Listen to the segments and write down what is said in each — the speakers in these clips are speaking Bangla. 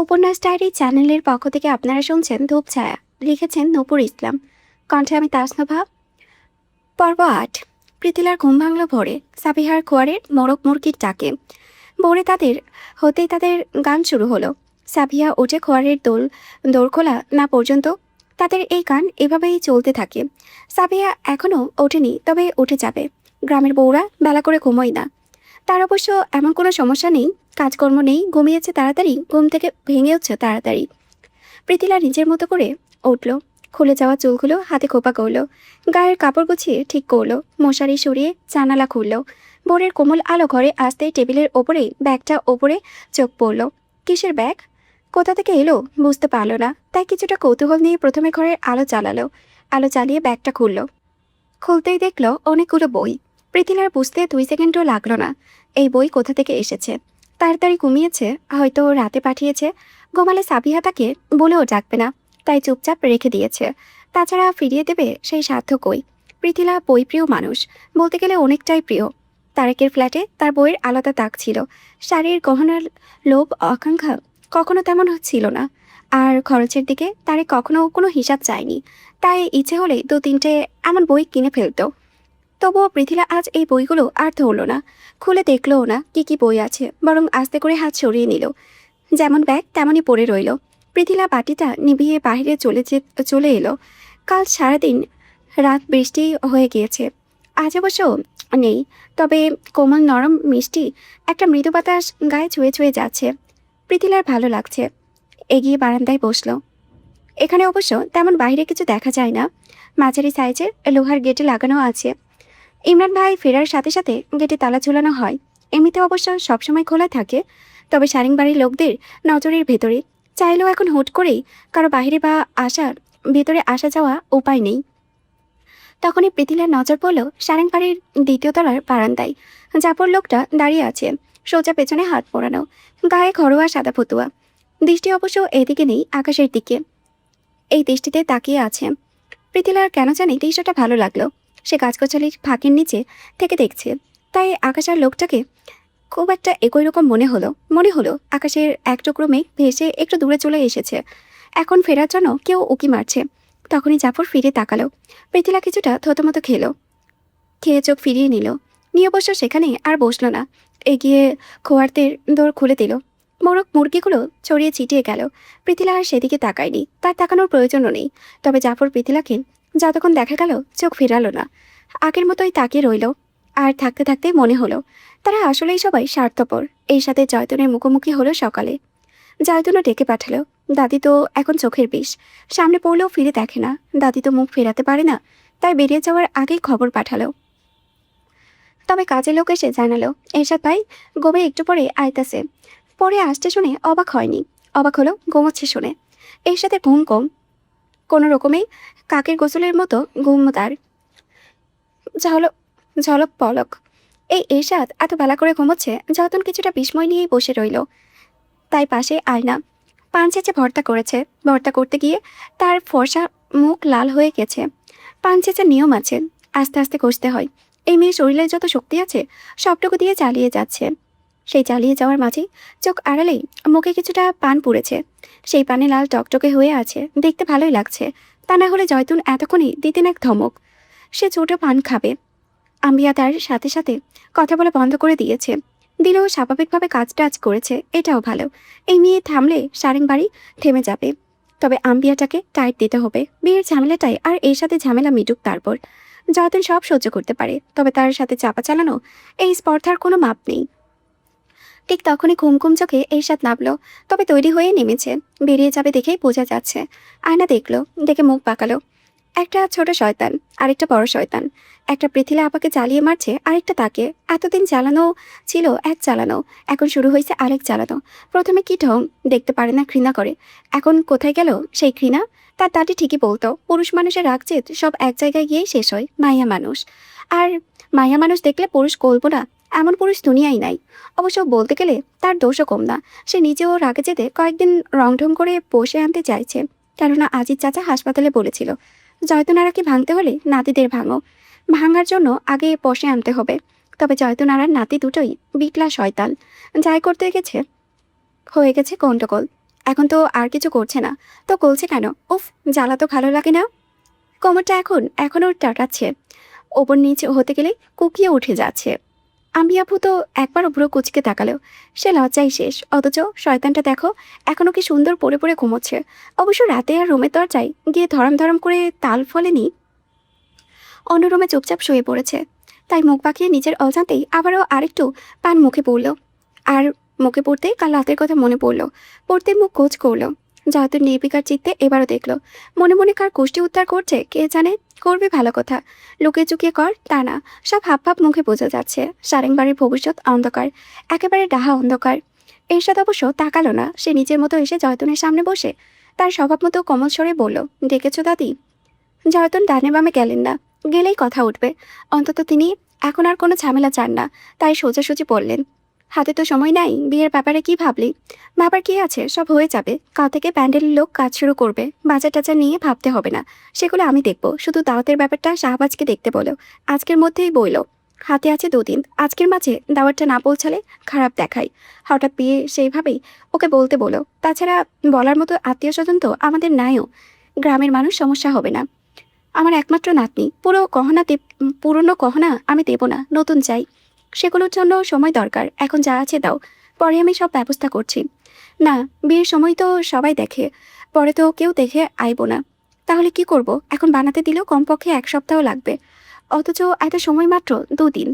উপন্যাস ডায়েরি চ্যানেলের পক্ষ থেকে আপনারা শুনছেন ধূপছায়া। লিখেছেন নূপুর ইসলাম। কণ্ঠে আমি তাসনভা। পর্ব ৮। প্রীতিলার ঘুম ভাঙল ভোরে সাবিহার খোয়ারের মোরগ মুরগির ডাকে। ভোরে তাদের গান শুরু হলো। সাবিহা উঠে খোয়ারের দৌড় খোলা না পর্যন্ত তাদের এই গান এভাবেই চলতে থাকে। সাবিহা এখনও ওঠেনি, তবে উঠে যাবে। গ্রামের বউরা বেলা করে ঘুমোয় না। তার অবশ্য এমন কোনো সমস্যা নেই, কাজকর্ম নেই, ঘুমিয়েছে তাড়াতাড়ি, ঘুম থেকে ভেঙেওছে তাড়াতাড়ি। প্রীতিলা নিজের মতো করে উঠল, খুলে যাওয়া চুলগুলো হাতে খোপা করলো, গায়ের কাপড় গুছিয়ে ঠিক করলো, মশারি সরিয়ে জানালা খুলল। ভোরের কোমল আলো ঘরে আসতেই টেবিলের ওপরেই ব্যাগটা ওপরে চোখ পড়ল। কিসের ব্যাগ? কোথা থেকে এলো বুঝতে পারল না, তাই কিছুটা কৌতূহল নিয়ে প্রথমে ঘরের আলো জ্বালালো। আলো জ্বালিয়ে ব্যাগটা খুলতেই দেখলো অনেকগুলো বই। প্রীতিলার বুঝতে 2 সেকেন্ডও লাগলো না এই বই কোথা থেকে এসেছে। তাড়াতাড়ি ঘুমিয়েছে, হয়তো রাতে পাঠিয়েছে। ঘুমালে সাবিহা তাকে বলেও ডাকবে না, তাই চুপচাপ রেখে দিয়েছে। তাছাড়া ফিরিয়ে দেবে সেই সাধ্য কই। প্রীতিলা বইপ্রিয় মানুষ, বলতে গেলে অনেকটাই প্রিয়। তারেকের ফ্ল্যাটে তার বইয়ের আলাদা তাক ছিল। শাড়ির গহনার লোভ আকাঙ্ক্ষা কখনো তেমন ছিল না। আর খরচের দিকে তারে কখনো কোনো হিসাব চায়নি, তাই ইচ্ছে হলে 2-3টে এমন বই কিনে ফেলতো। তবুও পৃথিলা আজ এই বইগুলো আর ধরল না, খুলে দেখলও না কি কি বই আছে, বরং আস্তে করে হাত সরিয়ে নিল। যেমন ব্যাগ তেমনই পড়ে রইল। পৃথিলা বাটিটা নিভিয়ে বাহিরে চলে এলো। কাল সারাদিন রাত বৃষ্টি হয়ে গিয়েছে, আজ অবশ্য নেই, তবে কোমল নরম মিষ্টি একটা মৃদু বাতাস গায়ে ছুঁয়ে ছুঁয়ে যাচ্ছে। পৃথিলার ভালো লাগছে। এগিয়ে বারান্দায় বসলো। এখানে অবশ্য তেমন বাইরে কিছু দেখা যায় না। মাঝারি সাইজের লোহার গেটে লাগানো আছে। ইমরান ভাই ফেরার সাথে সাথে গেটে তালা ঝুলানো হয়। এমনিতে অবশ্য সবসময় খোলা থাকে, তবে সারিং বাড়ির লোকদের নজরের ভেতরে। চাইলেও এখন হুট করেই কারো বাইরে বা ভেতরে আসা যাওয়া উপায় নেই। তখনই পৃথিলার নজর পড়ল সারেং বাড়ির 2য় তলার বারান্দায়। জাফর লোকটা দাঁড়িয়ে আছে, সোজা পেছনে হাত পোড়ানো, গায়ে ঘরোয়া সাদা ফতুয়া। দৃষ্টি অবশ্য এদিকে নেই, আকাশের দিকে। এই দৃষ্টিতে তাকিয়ে আছে। প্রীতিলার কেন জানি দৃশ্যটা ভালো লাগলো। সে গাছগাছালির ফাঁকের নিচে থেকে দেখছে, তাই আকাশ আর লোকটাকে খুব একটা একই রকম মনে হলো আকাশের এক টুকরো মেঘ ভেসে একটু দূরে চলে এসেছে, এখন ফেরার জন্য কেউ উকি মারছে। তখনই জাফর ফিরে তাকালো। প্রীতিলা কিছুটা থতমত খেয়ে চোখ ফিরিয়ে নিয়ে অবশ্য সেখানে আর বসলো না, এগিয়ে খোয়ারদের দৌড় খুলে দিল। মোরগ মুরগিগুলো ছড়িয়ে ছিটিয়ে গেল। প্রীতিলা আর সেদিকে তাকায়নি, তার তাকানোর প্রয়োজনও নেই। তবে জাফর প্রীতিলাকে যতক্ষণ দেখা গেল চোখ ফেরালো না, আগের মতোই তাকিয়ে রইল। আর থাকতে থাকতেই মনে হলো তারা আসলেই সবাই স্বার্থপর। এই সাথে জয়তনের মুখোমুখি হলো সকালে। জয়তনও ডেকে পাঠালো। দাদি তো এখন চোখের বিষ, সামনে পড়লেও ফিরে দেখে না। দাদি তো মুখ ফেরাতে পারে না, তাই বেরিয়ে যাওয়ার আগেই খবর পাঠালো। তবে কাজের লোক এসে জানালো এরশাদ ভাই গোবে একটু পরে আইতাছে। পরে আসতে শুনে অবাক হয়নি, অবাক হলো ঘুমোচ্ছে শুনে। এর সাথে ঘুম কম, কোনো রকমেই কাকের গোসলের মতো ঘুম তার। ঝলক ঝলক পলক। এই এরশাদ এত বেলা করে ঘুমোচ্ছে। যতন কিছুটা বিস্ময় নিয়েই বসে রইল। তাই পাশে আয়না পান চেঁচে ভর্তা করেছে। ভর্তা করতে গিয়ে তার ফর্সা মুখ লাল হয়ে গেছে। পান চেঁচার নিয়ম আছে, আস্তে আস্তে কষতে হয়। এই মেয়ে শরীরে যত শক্তি আছে সবটুকু দিয়ে চালিয়ে যাচ্ছে। সেই চালিয়ে যাওয়ার মাঝেই চোখ আড়ালেই মুখে কিছুটা পান পুড়েছে। সেই পানে লাল টকটকে হয়ে আছে, দেখতে ভালোই লাগছে। তা না হলে জয়তুন এতক্ষণই দিতেন এক ধমক। সে ছোট পান খাবে। আম্বিয়া তার সাথে সাথে কথা বলা বন্ধ করে দিয়েছে। দিলেও স্বাভাবিকভাবে কাজ টাজ করেছে, এটাও ভালো। এই মেয়ে থামলে সারেং বাড়ি থেমে যাবে। তবে আম্বিয়াটাকে টাইট দিতে হবে। বিয়ের ঝামেলাটাই আর এর সাথে ঝামেলা মিটুক তারপর। যতদিন সব সহ্য করতে পারে, তবে তার সাথে চাপা চালানো এই স্পর্ধার কোনো মাপ নেই। ঠিক তখনই ঘুম চোখে এরশাদ নামলো, তবে তৈরি হয়ে নেমেছে। বেরিয়ে যাবে দেখেই বোঝা যাচ্ছে। আয়না দেখলো, দেখে মুখ পাকালো। একটা ছোট শয়তান, আরেকটা বড় শয়তান। একটা পৃথিলা আপাকে চালিয়ে মারছে, আরেকটা তাকে। এতদিন চালানো ছিল এক চালানো, এখন শুরু হয়েছে আরেক চালানো। প্রথমে কি ঢং, দেখতে পারে না, ঘৃণা করে। এখন কোথায় গেল সেই ঘৃণা? তার দাদি ঠিকই বলতো, পুরুষ মানুষের রাগ জেদ সব এক জায়গায় গিয়েই শেষ হয়। মাইয়া মানুষ, আর মাইয়া মানুষ দেখলে পুরুষ করবো না এমন পুরুষ দুনিয়াই নাই। অবশ্য বলতে গেলে তার দোষও কম না। সে নিজেও রাগে যেতে কয়েকদিন রংঢং করে বসে আনতে চাইছে, কেননা আজিজ চাচা হাসপাতালে বলেছিল জয়তুনারাকে ভাঙতে হলে নাতিদের ভাঙো। ভাঙার জন্য আগে বসে আনতে হবে। তবে জয়তুনারার নাতি দুটোই বিটলা শয়তান। যাই করতে গেছে হয়ে গেছে গন্ডগোল। এখন তো আর কিছু করছে না, তো বলছে কেন? উফ, জ্বালা তো ভালো লাগে না। কোমরটা এখনও টাটাচ্ছে, ওপর নিচে হতে গেলে কুকিয়ে উঠে যাচ্ছে। আমি আপু তো একবার ভ্রু কুচকে তাকালো, সে লজ্জাই শেষ। অথচ শয়তানটা দেখো, এখনো কি সুন্দর পড়ে পড়ে ঘুমোচ্ছে। অবশ্য রাতে আর রুমের দরজায় গিয়ে ধরম ধরম করে তাল ফলেনি, অন্য রুমে চুপচাপ শুয়ে পড়েছে। তাই মুখ বাঁকিয়ে নিজের অজান্তেই আবারও আরেকটু পান মুখে পড়ল। আর মুখে পড়তেই কাল রাতের কথা মনে পড়ল। পড়তে মুখ কোচ করলো। যেহেতু নির্বিকার চিত্তে এবারও দেখলো, মনে মনে কার কুষ্টি উদ্ধার করছে কে জানে। করবে ভালো কথা, লুকিয়ে চুকিয়ে কর তা না, সব হাব ভাব মুখে বোঝা যাচ্ছে। সারেংবাড়ির ভবিষ্যৎ অন্ধকার, একেবারে ডাহা অন্ধকার। এরশাদ অবশ্য তাকালো না, সে নিজের মতো এসে জয়তনের সামনে বসে তার স্বভাব মতো কোমল স্বরে বলল, ডেকেছো দাদি? জয়তন ডানে বামে গেলেন না, গেলেই কথা উঠবে। অন্তত তিনি এখন আর কোনো ঝামেলা চান না, তাই সোজাসুজি বললেন, হাতে তো সময় নাই, বিয়ের ব্যাপারে কি ভাবলি? ভাবার কি আছে, সব হয়ে যাবে। কাল থেকে প্যান্ডেলের লোক কাজ শুরু করবে, বাজার টাজার নিয়ে ভাবতে হবে না, সেগুলো আমি দেখব। শুধু দাওয়াতের ব্যাপারটা শাহবাজকে দেখতে বলো, আজকের মধ্যেই বইলো। হাতে আছে 2 দিন, আজকের মাঝে দাওয়াতটা না পৌঁছালে খারাপ দেখায়। হঠাৎ বিয়ে সেইভাবেই ওকে বলতে বলো। তাছাড়া বলার মতো আত্মীয় স্বজন তো আমাদের নাইও, গ্রামের মানুষ, সমস্যা হবে না। আমার একমাত্র নাতনি, পুরনো গহনা আমি দেব না, নতুন চাই। সেগুলোর জন্য সময় দরকার, এখন যা আছে দাও, পরে আমি সব ব্যবস্থা করছি। না, বিয়ের সময় তো সবাই দেখে, পরে তো কেউ দেখে আইব না। তাহলে কি করব? এখন বানাতে দিলেও কমপক্ষে 1 সপ্তাহ লাগবে, অথচ এত সময় মাত্র 2 দিন।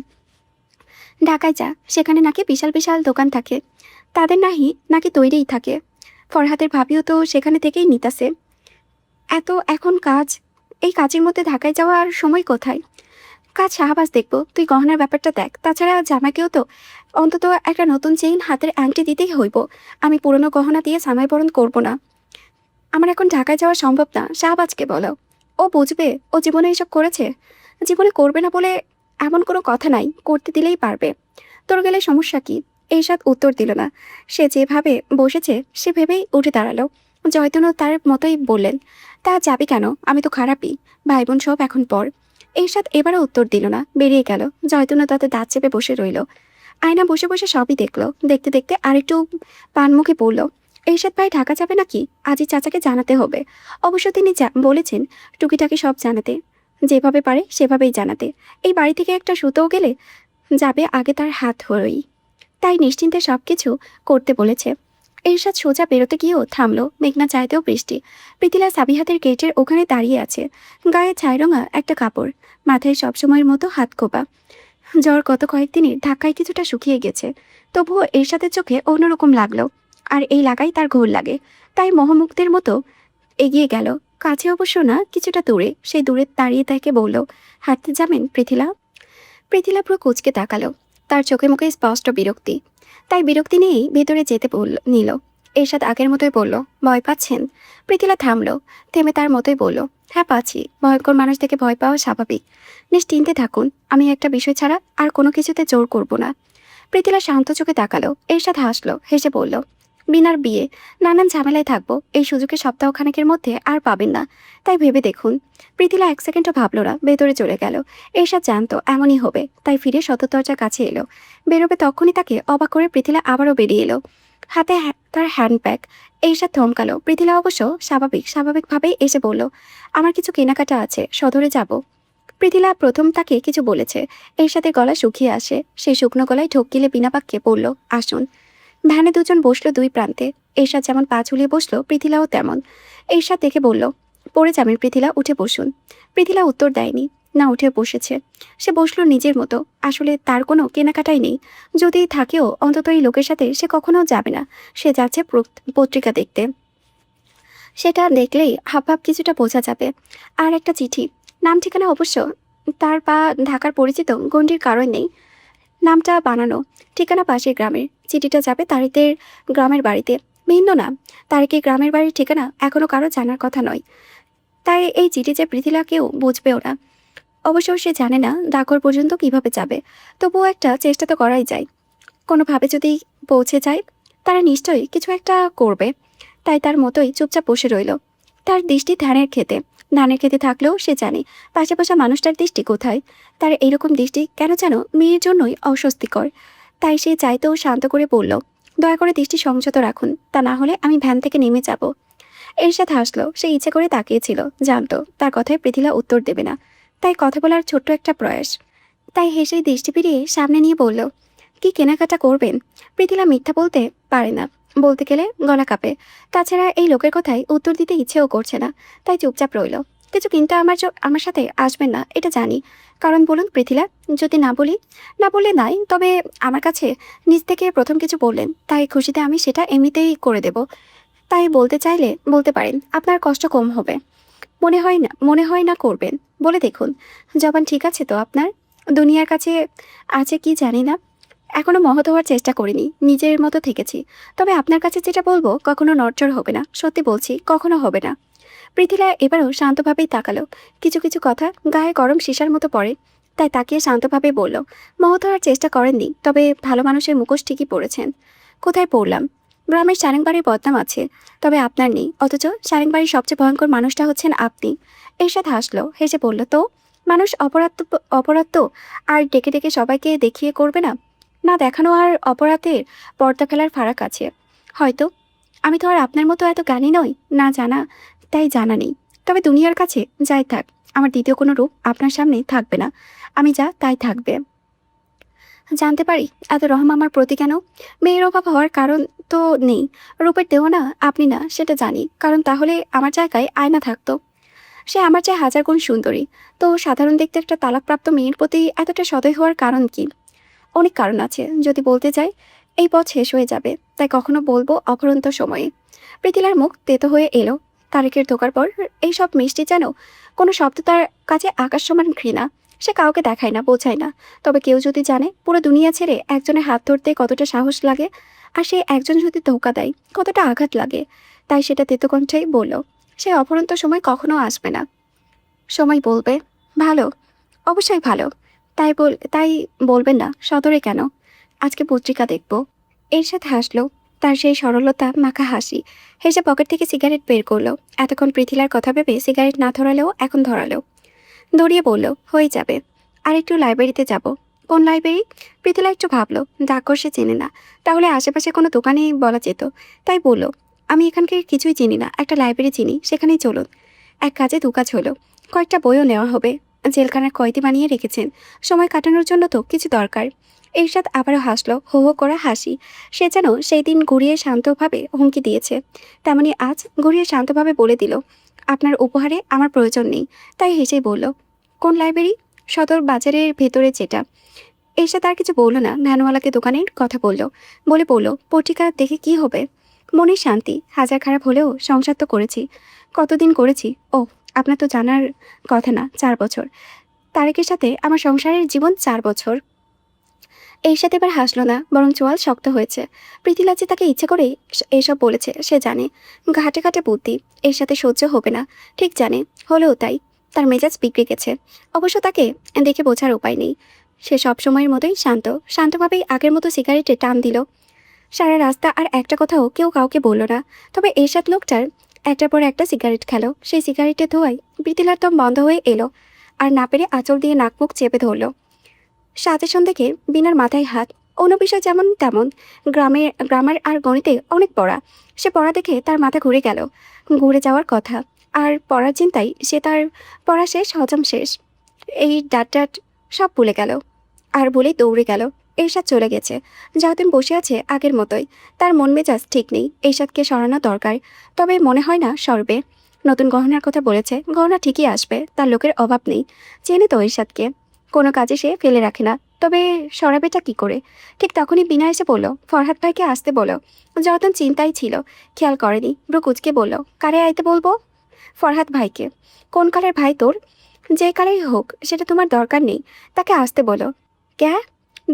ঢাকায় যা, সেখানে নাকি বিশাল বিশাল দোকান থাকে, তাদের নাকি তৈরিই থাকে। ফরহাদের ভাবিও তো সেখানে থেকেই নিতাছে। এত এখন কাজ, এই কাজের মধ্যে ঢাকায় যাওয়া আর সময় কোথায়? কাজ শাহবাজ দেখবো, তুই গহনার ব্যাপারটা দেখ। তাছাড়া জামাকেও তো অন্তত একটা নতুন চেইন, হাতের আংটি দিতেই হইব। আমি পুরনো গহনা দিয়ে জামাই বরণ করবো না। আমার এখন ঢাকায় যাওয়া সম্ভব না, শাহবাজকে বলো। ও বুঝবে, ও জীবনে এসব করেছে। জীবনে করবে না বলে এমন কোনো কথা নাই, করতে দিলেই পারবে। তোর গেলে সমস্যা কি? এইসব উত্তর দিল না। সে যেভাবে বসেছে সে ভেবেই উঠে দাঁড়ালো। জয়তনও তার মতোই বললেন, তা যাবি কেন? আমি তো খারাপই, ভাই বোন সব এখন পর। এরশাদ এবারও উত্তর দিল না, বেরিয়ে গেল। জয়তনও তাতে দাঁত চেপে বসে রইল। আয়না বসে বসে সবই দেখলো। দেখতে দেখতে আরেকটু পান মুখে পড়ল। এরশাদ ভাই ঢাকা যাবে নাকি? আজই চাচাকে জানাতে হবে। অবশ্য তিনি বলেছেন টুকিটাকি সব জানাতে, যেভাবে পারে সেভাবেই জানাতে। এই বাড়ি থেকে একটা সুতোও গেলে যাবে আগে তার হাত হয়েই, তাই নিশ্চিন্তে সব কিছু করতে বলেছে। এরশাদ সোজা বেরোতে গিয়েও থামলো। মেঘনা চাইতেও বৃষ্টি। প্রীতিলা সাবিহাতের গেটের ওখানে দাঁড়িয়ে আছে, গায়ে ছাইরঙা একটা কাপড়, মাথায় সবসময়ের মতো হাত কোপা। জ্বর গত কয়েকদিনের ধাক্কায় কিছুটা শুকিয়ে গেছে, তবুও এরশাদের চোখে অন্যরকম লাগলো। আর এই লাগাই তার ঘোর লাগে, তাই মোহমুক্তের মতো এগিয়ে গেল। কাছে অবশ্য না, কিছুটা দূরে। সেই দূরে দাঁড়িয়ে তাকে বলল, হাঁটতে যাবেন পৃথিলা? পৃথিলা পুরো কুচকে তাকালো, তার চোখে মুখে স্পষ্ট বিরক্তি। তাই বিরক্তি নিয়েই ভেতরে যেতে নিল। এরশাদ আগের মতোই বলল, ভয় পাচ্ছেন? পৃথিলা থামলো, থেমে তার মতোই বলল, হ্যাঁ পাচ্ছি। ভয়ঙ্কর মানুষ থেকে ভয় পাওয়া স্বাভাবিক। নিশ্চিন্তে থাকুন, আমি একটা বিষয় ছাড়া আর কোনো কিছুতে জোর করব না। পৃথিলা শান্ত চোখে তাকালো। এরশাদ হাসলো, হেসে বলল, বিনার বিয়ে, নানান ঝামেলায় থাকবো, এই সুযোগে সপ্তাহখানেকের মধ্যে আর পাবেন না, তাই ভেবে দেখুন। পৃথিলা 1 সেকেন্ডও ভাবল না, ভেতরে চলে গেল। এরশাদ জানতো এমনই হবে, তাই ফিরে সদর দরজার কাছে এলো। বেরোবে তখনই তাকে অবাক করে পৃথিলা আবারও বেরিয়ে এলো, হাতে তার হ্যান্ডব্যাগ। এরশাদ থমকালো। পৃথিলা অবশ্য স্বাভাবিকভাবেই এসে বলল, আমার কিছু কেনাকাটা আছে, সদরে যাব। পৃথিলা প্রথম তাকে কিছু বলেছে, এরশাদের গলা শুকিয়ে আসে। সেই শুকনো গলায় ঢোক গিলে বিনা বাক্যে বলল, আসুন। ভ্যানে দুজন বসলো 2 প্রান্তে। এরশাদ যেমন পা ঝুলিয়ে বসলো, পৃথিলাও তেমন। এরশাদ দেখে বলল, পড়ে যাবেন পৃথিলা, উঠে বসুন। পৃথিলা উত্তর দেয়নি, না উঠে বসেছে। সে বসলো নিজের মতো। আসলে তার কোনো কেনাকাটাই নেই, যদি থাকেও অন্তত এই লোকের সাথে সে কখনো যাবে না। সে যাচ্ছে পত্রিকা দেখতে, সেটা দেখলেই হাবভাব কিছুটা বোঝা যাবে। আর একটা চিঠি, নাম ঠিকানা অবশ্য তার বা ঢাকার পরিচিত গণ্ডির কারণ নেই, নামটা বানানো, ঠিকানা পাশের গ্রামের। চিঠিটা যাবে তারিকের গ্রামের বাড়িতে। ভিন্ন নাম, তারিকের গ্রামের বাড়ির ঠিকানা এখনো কারো জানার কথা নয়, তাই এই চিঠি যে পৃথিলা কেউ বুঝবেও না। অবশ্য সে জানে না ডাকঘর পর্যন্ত কিভাবে যাবে, তবুও একটা চেষ্টা তো করাই যায়। কোনোভাবে যদি পৌঁছে যায়, তারা নিশ্চয়ই কিছু একটা করবে। তাই তার মতোই চুপচাপ বসে রইল। তার দৃষ্টি ধানের খেতে থাকলেও সে জানে পাশে বসা মানুষটার দৃষ্টি কোথায়। তার এইরকম দৃষ্টি কেন যেন মেয়ের জন্যই অস্বস্তিকর। তাই সে চাইতেও শান্ত করে বলল, দয়া করে দৃষ্টি সংযত রাখুন, তা না হলে আমি ভ্যান থেকে নেমে যাব। এরশাদ হাসলো। সে ইচ্ছে করে তাকিয়েছিল, জানতো তার কথায় পৃথিলা উত্তর দেবে না, তাই কথা বলার ছোট্ট একটা প্রয়াস। তাই হেসেই দৃষ্টি ফিরিয়ে সামনে নিয়ে বলল, কি কেনাকাটা করবেন? পৃথিলা মিথ্যা বলতে পারে না, বলতে গেলে গলা কাঁপে। তাছাড়া এই লোকের কথায় উত্তর দিতে ইচ্ছেও করছে না, তাই চুপচাপ রইল। কিছু কিনতে আমার সাথে আসবেন না এটা জানি, কারণ বলুন পৃথিলা? যদি না বলি? না বললে নাই, তবে আমার কাছে নিজ থেকে প্রথম কিছু বললেন, তাই খুশিতে আমি সেটা এমনিতেই করে দেব। তাই বলতে চাইলে বলতে পারেন, আপনার কষ্ট কম হবে। মনে হয় না করবেন। বলে দেখুন, জবান ঠিক আছে তো আপনার? দুনিয়ার কাছে আছে কি জানি না, এখনো মহৎ হওয়ার চেষ্টা করিনি, নিজের মতো থেকেছি। তবে আপনার কাছে যেটা বলবো কখনো নড়চড় হবে না, সত্যি বলছি, কখনো হবে না। পৃথিলা এবারও শান্তভাবেই তাকালো। কিছু কিছু কথা গায়ে গরম সীসার মতো পড়ে, তাই তাকিয়ে শান্তভাবে বলল, মহৎ হওয়ার চেষ্টা করেননি, তবে ভালো মানুষের মুখোশ ঠিকই পড়েছেন। কোথায় পড়লাম? গ্রামের সারেংবাড়ির বদনাম আছে, তবে আপনার নেই, অথচ সারেংবাড়ির সবচেয়ে ভয়ঙ্কর মানুষটা হচ্ছেন আপনি। এরশাদ হাসলো, হেসে বলল, তো মানুষ অপরাধ তো আর ডেকে ডেকে সবাইকে দেখিয়ে করবে না? না দেখানো আর অপরাধের পর্দা ফেলার ফারাক আছে হয়তো। আমি তো আর আপনার মতো এত জ্ঞানী নই, না জানা তাই জানা নেই। তবে দুনিয়ার কাছে যাই থাক, আমার দ্বিতীয় কোনো রূপ আপনার সামনে থাকবে না। আমি যা তাই থাকবে। জানতে পারি এত রহম আমার প্রতি কেন? মেয়ের অভাব হওয়ার কারণ তো নেই, রূপের দেহ না আপনি না সেটা জানি, কারণ তাহলে আমার জায়গায় আয়না থাকতো, সে আমার চেয়ে হাজার গুণ সুন্দরী। তো সাধারণ দেখতে একটা তালাকপ্রাপ্ত মেয়ের প্রতি এতটা সদয় হওয়ার কারণ কি? অনেক কারণ আছে, যদি বলতে যাই এই পথ শেষ হয়ে যাবে, তাই কখনো বলবো অফুরন্ত সময়ে। প্রীতিলার মুখ তেতো হয়ে এলো। তারেকের ঢোকার পর এইসব মিষ্টি যেন কোনো শব্দ তার কাছে আকাশ সমান ঘৃণা। সে কাউকে দেখায় না, বোঝায় না, তবে কেউ যদি জানে পুরো দুনিয়া ছেড়ে একজনের হাত ধরতে কতটা সাহস লাগে, আর সে একজন যদি ধোকা দেয় কতটা আঘাত লাগে, তাই সেটা তেতো কণ্ঠেই বলল, সে অফুরন্ত সময় কখনো আসবে না। সময় বলবে ভালো, অবশ্যই ভালো। তাই বলবেন না সদরে কেন? আজকে পত্রিকা দেখব। এর সাথে হাসলো, তার সেই সরলতা মাখা হাসি। হেসে পকেট থেকে সিগারেট বের করলো। এতক্ষণ পৃথিলার কথা ভেবে সিগারেট না ধরালেও এখন ধরালো। দৌড়িয়ে বলল, হয়ে যাবে। আর একটু লাইব্রেরিতে যাব। কোন লাইব্রেরি? পৃথিলা একটু ভাবলো, ডাকঘর সে চেনে না, তাহলে আশেপাশে কোনো দোকানেই বলা যেত। তাই বলল, আমি এখানকার কিছুই চিনি না, একটা লাইব্রেরি চিনি, সেখানেই চলুন। এক কাজে দু কাজ হলো, কয়েকটা বইও নেওয়া হবে। জেলখানার কয়েদি বানিয়ে রেখেছেন, সময় কাটানোর জন্য তো কিছু দরকার। এরশাদ আবারও হাসলো, হো হো করা হাসি। সে যেন সেই দিন ঘুরিয়ে শান্তভাবে হুমকি দিয়েছে, তেমনি আজ ঘুরিয়ে শান্তভাবে বলে দিল, আপনার উপহারে আমার প্রয়োজন নেই। তাই হেসেই বলল, কোন লাইব্রেরি? সদর বাজারের ভেতরে যেটা। এরশাদ আর কিছু বলল না, ভ্যানওয়ালাকে দোকানের কথা বলে বলল, পত্রিকা দেখে কি হবে? মনের শান্তি, হাজার খারাপ হলেও সংসার তো করেছি। কতদিন করেছি? ও, আপনার তো জানার কথা না, 4 বছর। তারেকের সাথে আমার সংসারের জীবন 4 বছর। এর সাথে এবার হাসলো না, বরং চোয়াল শক্ত হয়েছে। প্রীতিলা যে তাকে ইচ্ছে করেই এসব বলেছে সে জানে। ঘাটে ঘাটে বুদ্ধি, এর সাথে সহ্য হবে না ঠিক জানে, হলেও তাই তার মেজাজ বিগড়ে গেছে। অবশ্য তাকে দেখে বোঝার উপায় নেই। সে সব সময়ের মতোই শান্তভাবেই আগের মতো সিগারেটে টান দিল। সারা রাস্তা আর একটা কথাও কেউ কাউকে বলল না। তবে এরশাদ লোকটার একটার পর একটা সিগারেট খেলো। সেই সিগারেটের ধোঁয়ায় প্রীতিলার দম বন্ধ হয়ে এলো, আর না পেরে আঁচল দিয়ে নাক মুখ চেপে ধরল। সাজেশন দেখে বিনার মাথায় হাত। অন্য বিষয় যেমন তেমন, গ্রামার আর গণিতে অনেক পড়া। সে পড়া দেখে তার মাথা ঘুরে গেল, ঘুরে যাওয়ার কথা। আর পড়ার চিন্তায় সে তার পড়া শেষ, হজম শেষ, এই ডাট সব ভুলে গেল। আর বলেই দৌড়ে গেল। এরশাদ চলে গেছে। জাহাদিন বসে আছে আগের মতোই। তার মন মেজাজ ঠিক নেই, এরশাদকে সরানো দরকার, তবে মনে হয় না সরবে। নতুন গহনার কথা বলেছে, গহনা ঠিকই আসবে, তার লোকের অভাব নেই। চেনে তো এরশাদকে, কোনো কাজে সে ফেলে রাখে না। তবে সরাবেটা কি করে? ঠিক তখনই বিনা এসে বলল, ফরহাদ ভাইকে আসতে বলো। যতন চিন্তাই ছিল, খেয়াল করেনি, ব্রু কুচকে বলল, কারে আইতে বলবো? ফরহাদ ভাইকে। কোন কালের ভাই তোর? যে কালেই হোক, সেটা তোমার দরকার নেই, তাকে আসতে বলো। ক্যা?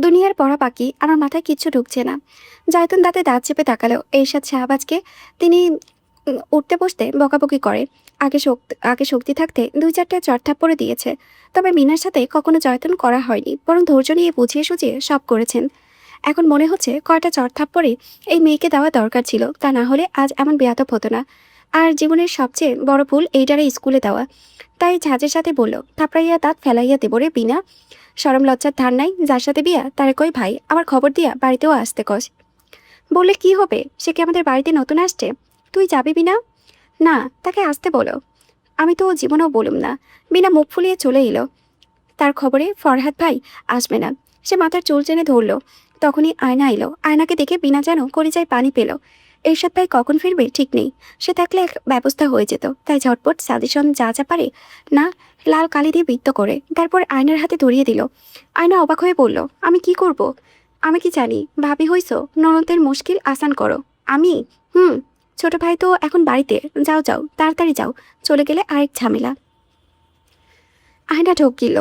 দুনিয়ার পড়া বাকি, আমার মাথায় কিচ্ছু ঢুকছে না। জায়তুন দাঁতে দাঁত চেপে তাকালো এরশাদ শাহবাজকে। তিনি উঠতে বসতে বকাবকি করে। আগে শক্তি থাকতে 2-4টা চড়থাপ্পড়ে দিয়েছে, তবে মিনার সাথে কখনো জয়তন করা হয়নি, বরং ধৈর্য নিয়ে বুঝিয়ে সুঝিয়ে সব করেছেন। এখন মনে হচ্ছে কয়টা চড়থাপ্পড়ে এই মেয়েকে দেওয়া দরকার ছিল, তা না হলে আজ এমন বেয়াদব হতো না। আর জীবনের সবচেয়ে বড় ভুল এইটারে স্কুলে দেওয়া। তাই ঝাঁঝের সাথে বলল, থাপড়াইয়া দাঁত ফেলাইয়া দেব রে বিনা, শরম লজ্জার ধার নাই, যার সাথে বিয়া তারে কই ভাই, আমার খবর দিয়া বাড়িতেও আসতে কস। বললে কি হবে? সে কি আমাদের বাড়িতে নতুন আসছে? তুই যাবি বিনা? না, তাকে আসতে বলো। আমি তো জীবনেও বলুম না। বিনা মুখ ফুলিয়ে চলে এলো। তার খবরে ফরহাদ ভাই আসবে না। সে মাথার চুল টেনে ধরল। তখনই আয়না এলো। আয়নাকে দেখে বিনা যেন কলিজায় পানি পেল। এরশাদ ভাই কখন ফিরবে ঠিক নেই। সে থাকলে এক ব্যবস্থা হয়ে যেত। তাই ঝটপট সাজেশন যা যা পারে না লাল কালি দিয়ে বৃত্ত করে তারপর আয়নার হাতে ধরিয়ে দিল। আয়না অবাক হয়ে বলল, আমি কি করব? আমি কি জানি? ভাবি হইছো, ননদের মুশকিল আসান করো। আমি? হুম। ছোট ভাই তো এখন বাড়িতে। যাও যাও, তাড়াতাড়ি যাও, চলে গেলে আরেক ঝামেলা। আয়না ঢোক গিল।